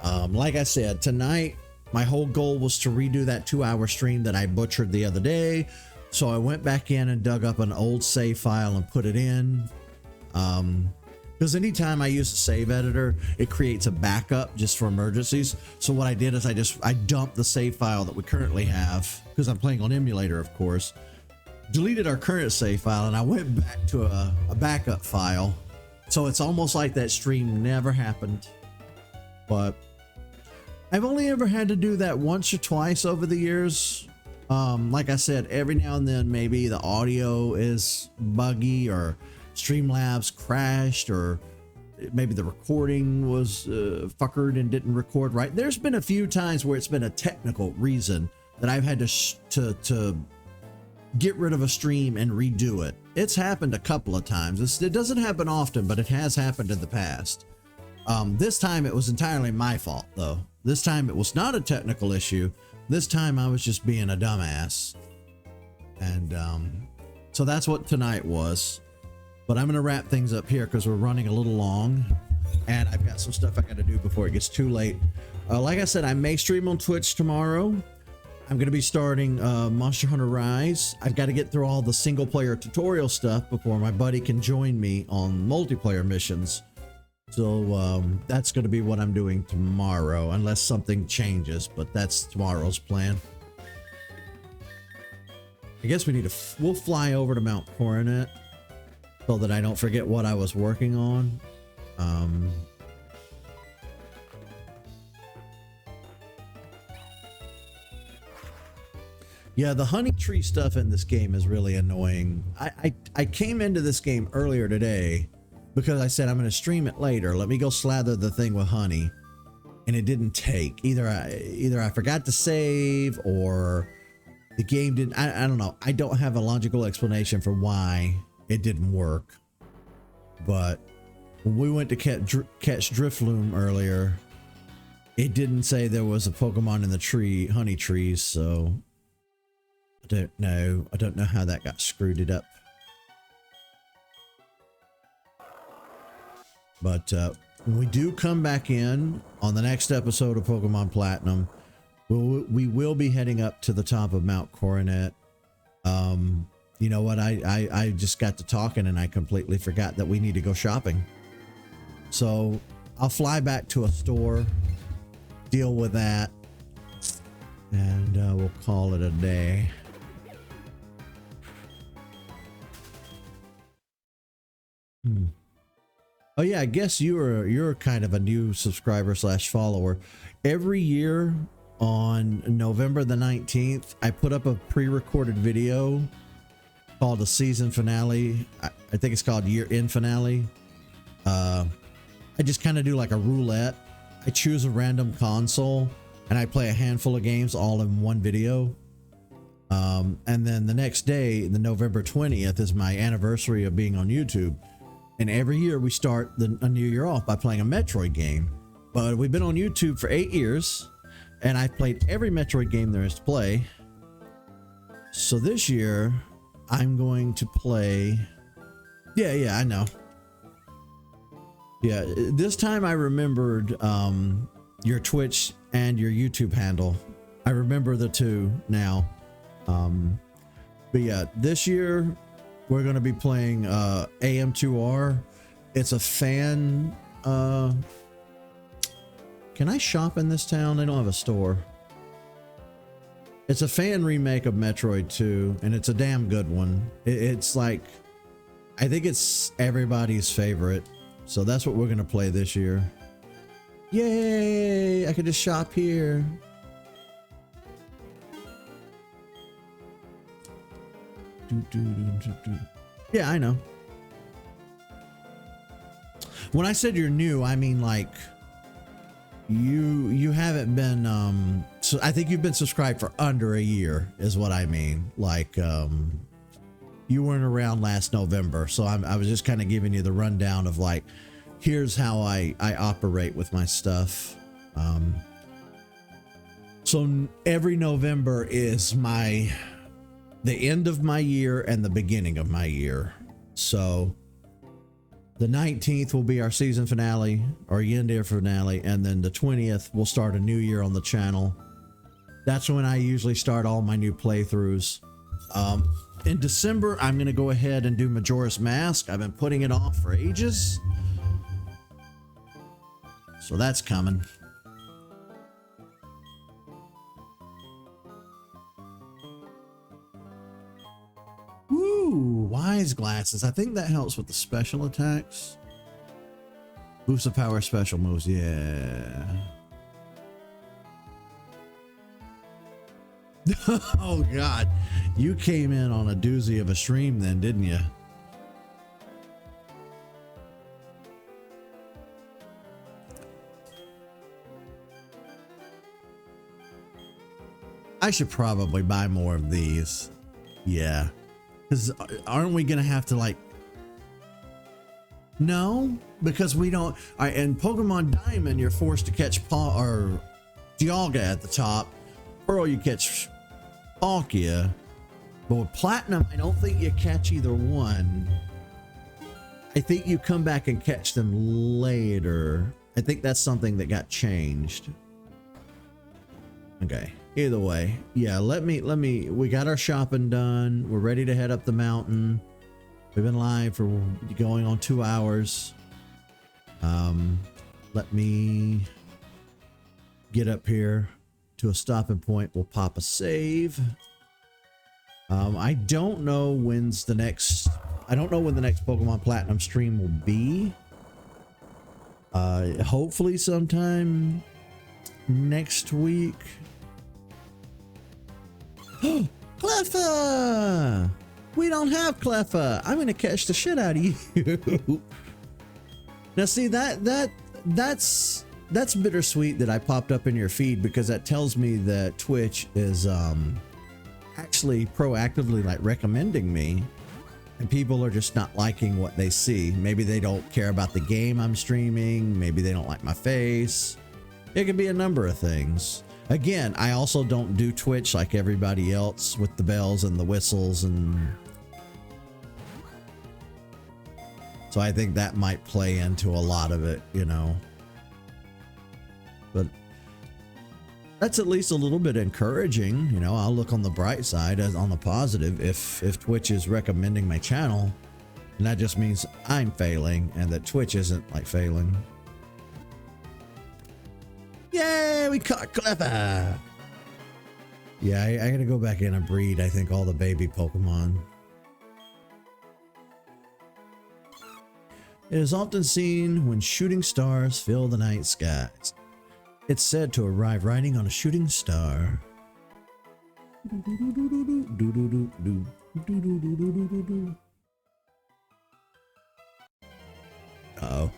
Like I said, tonight, my whole goal was to redo that 2-hour stream that I butchered the other day. So I went back in and dug up an old save file and put it in. Because anytime I use a save editor, it creates a backup just for emergencies. So what I did is I dumped the save file that we currently have, because I'm playing on emulator, of course. Deleted our current save file, and I went back to a backup file. So it's almost like that stream never happened. But I've only ever had to do that once or twice over the years. Like I said, every now and then maybe the audio is buggy or Streamlabs crashed, or maybe the recording was fuckered and didn't record right. There's been a few times where it's been a technical reason that I've had to get rid of a stream and redo it. It's happened a couple of times. It doesn't happen often, but it has happened in the past. This time it was entirely my fault, though. This time it was not a technical issue. This time I was just being a dumbass. And so that's what tonight was. But I'm going to wrap things up here because we're running a little long. And I've got some stuff I got to do before it gets too late. Like I said, I may stream on Twitch tomorrow. I'm going to be starting Monster Hunter Rise. I've got to get through all the single player tutorial stuff before my buddy can join me on multiplayer missions. So that's going to be what I'm doing tomorrow, unless something changes, but that's tomorrow's plan. I guess we need to, we'll fly over to Mount Coronet so that I don't forget what I was working on. Yeah, the honey tree stuff in this game is really annoying. I came into this game earlier today because I said I'm going to stream it later. Let me go slather the thing with honey. And it didn't take. Either I forgot to save or the game didn't. I don't know. I don't have a logical explanation for why it didn't work. But when we went to catch Drifloon earlier, it didn't say there was a Pokemon in the tree, honey trees, so I don't know. I don't know how that got screwed up. But when we do come back in on the next episode of Pokemon Platinum, we will be heading up to the top of Mount Coronet. You know what? I just got to talking and I completely forgot that we need to go shopping. So I'll fly back to a store, deal with that, and we'll call it a day. Oh yeah, I guess you're kind of a new subscriber / follower. Every year on November the 19th, I put up a pre-recorded video called a season finale. I think it's called year-end finale. I just kind of do like a roulette. I choose a random console and I play a handful of games all in one video. And then the next day, the November 20th, is my anniversary of being on YouTube. And every year we start a new year off by playing a Metroid game. But we've been on YouTube for 8 years, and I've played every Metroid game there is to play. So this year, I'm going to play... Yeah, I know. Yeah, this time I remembered your Twitch and your YouTube handle. I remember the two now. But yeah, this year... we're going to be playing AM2R. It's a fan... can I shop in this town? They don't have a store. It's a fan remake of Metroid 2, and it's a damn good one. It's like... I think it's everybody's favorite. So that's what we're going to play this year. Yay! I can just shop here. Yeah, I know. When I said you're new, I mean like you haven't been so I think you've been subscribed for under a year is what I mean. Like you weren't around last November, so I was just kind of giving you the rundown of like here's how I operate with my stuff. So every November is the end of my year and the beginning of my year. So the 19th will be our season finale, our year finale, and then the 20th we'll start a new year on the channel. That's when I usually start all my new playthroughs. In December, I'm going to go ahead and do Majora's Mask. I've been putting it off for ages. So that's coming. Ooh, wise glasses. I think that helps with the special attacks. Boost of power special moves. Yeah. Oh God, you came in on a doozy of a stream then, didn't you? I should probably buy more of these. Yeah. Because aren't we going to have to like... No, because we don't. In Pokemon Diamond, you're forced to catch or Dialga at the top. Pearl, you catch Palkia. But with Platinum, I don't think you catch either one. I think you come back and catch them later. I think that's something that got changed. Okay. Either way, yeah. We got our shopping done. We're ready to head up the mountain. We've been live for going on 2 hours. Let me get up here to a stopping point. We'll pop a save. I don't know when the next Pokemon Platinum stream will be. Hopefully sometime next week. Cleffa! We don't have Cleffa. I'm gonna catch the shit out of you. Now see that's bittersweet that I popped up in your feed, because that tells me that Twitch is actually proactively like recommending me, and people are just not liking what they see. Maybe they don't care about the game I'm streaming. Maybe they don't like my face. It could be a number of things. Again, I also don't do Twitch like everybody else with the bells and the whistles, and so I think that might play into a lot of it, you know. But that's at least a little bit encouraging, you know. I'll look on the bright side, as on the positive, if Twitch is recommending my channel, and that just means I'm failing and that Twitch isn't like failing. Yay, we caught Cleffa! Yeah, I gotta go back in and breed, I think, all the baby Pokemon. It is often seen when shooting stars fill the night skies. It's said to arrive riding on a shooting star. Uh-oh.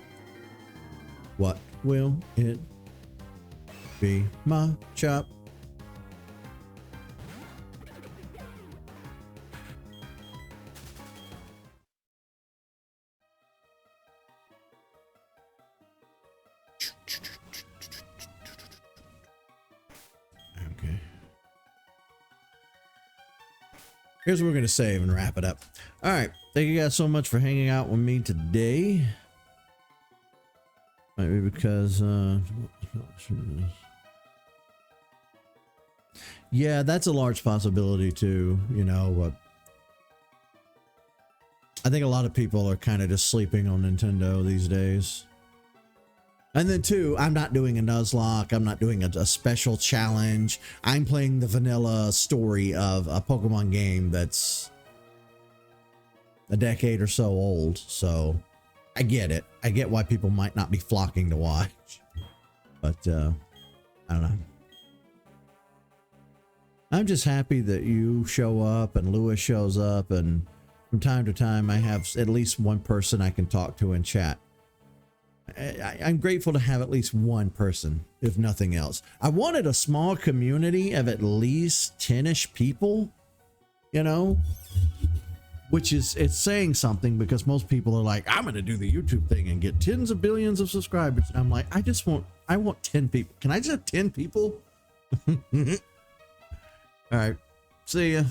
What will it be? My chop. Here's what we're going to save and wrap it up. All right. Thank you guys so much for hanging out with me today. Might be because, yeah, that's a large possibility too. You know, I think a lot of people are kind of just sleeping on Nintendo these days. And then too, I'm not doing a Nuzlocke. I'm not doing a special challenge. I'm playing the vanilla story of a Pokemon game that's a decade or so old. So I get it. I get why people might not be flocking to watch. But I don't know. I'm just happy that you show up and Lewis shows up, and from time to time I have at least one person I can talk to and chat. I'm grateful to have at least one person, if nothing else. I wanted a small community of at least 10-ish people, you know, which is, it's saying something, because most people are like, I'm going to do the YouTube thing and get tens of billions of subscribers. And I'm like, I want 10 people. Can I just have 10 people? All right. See ya.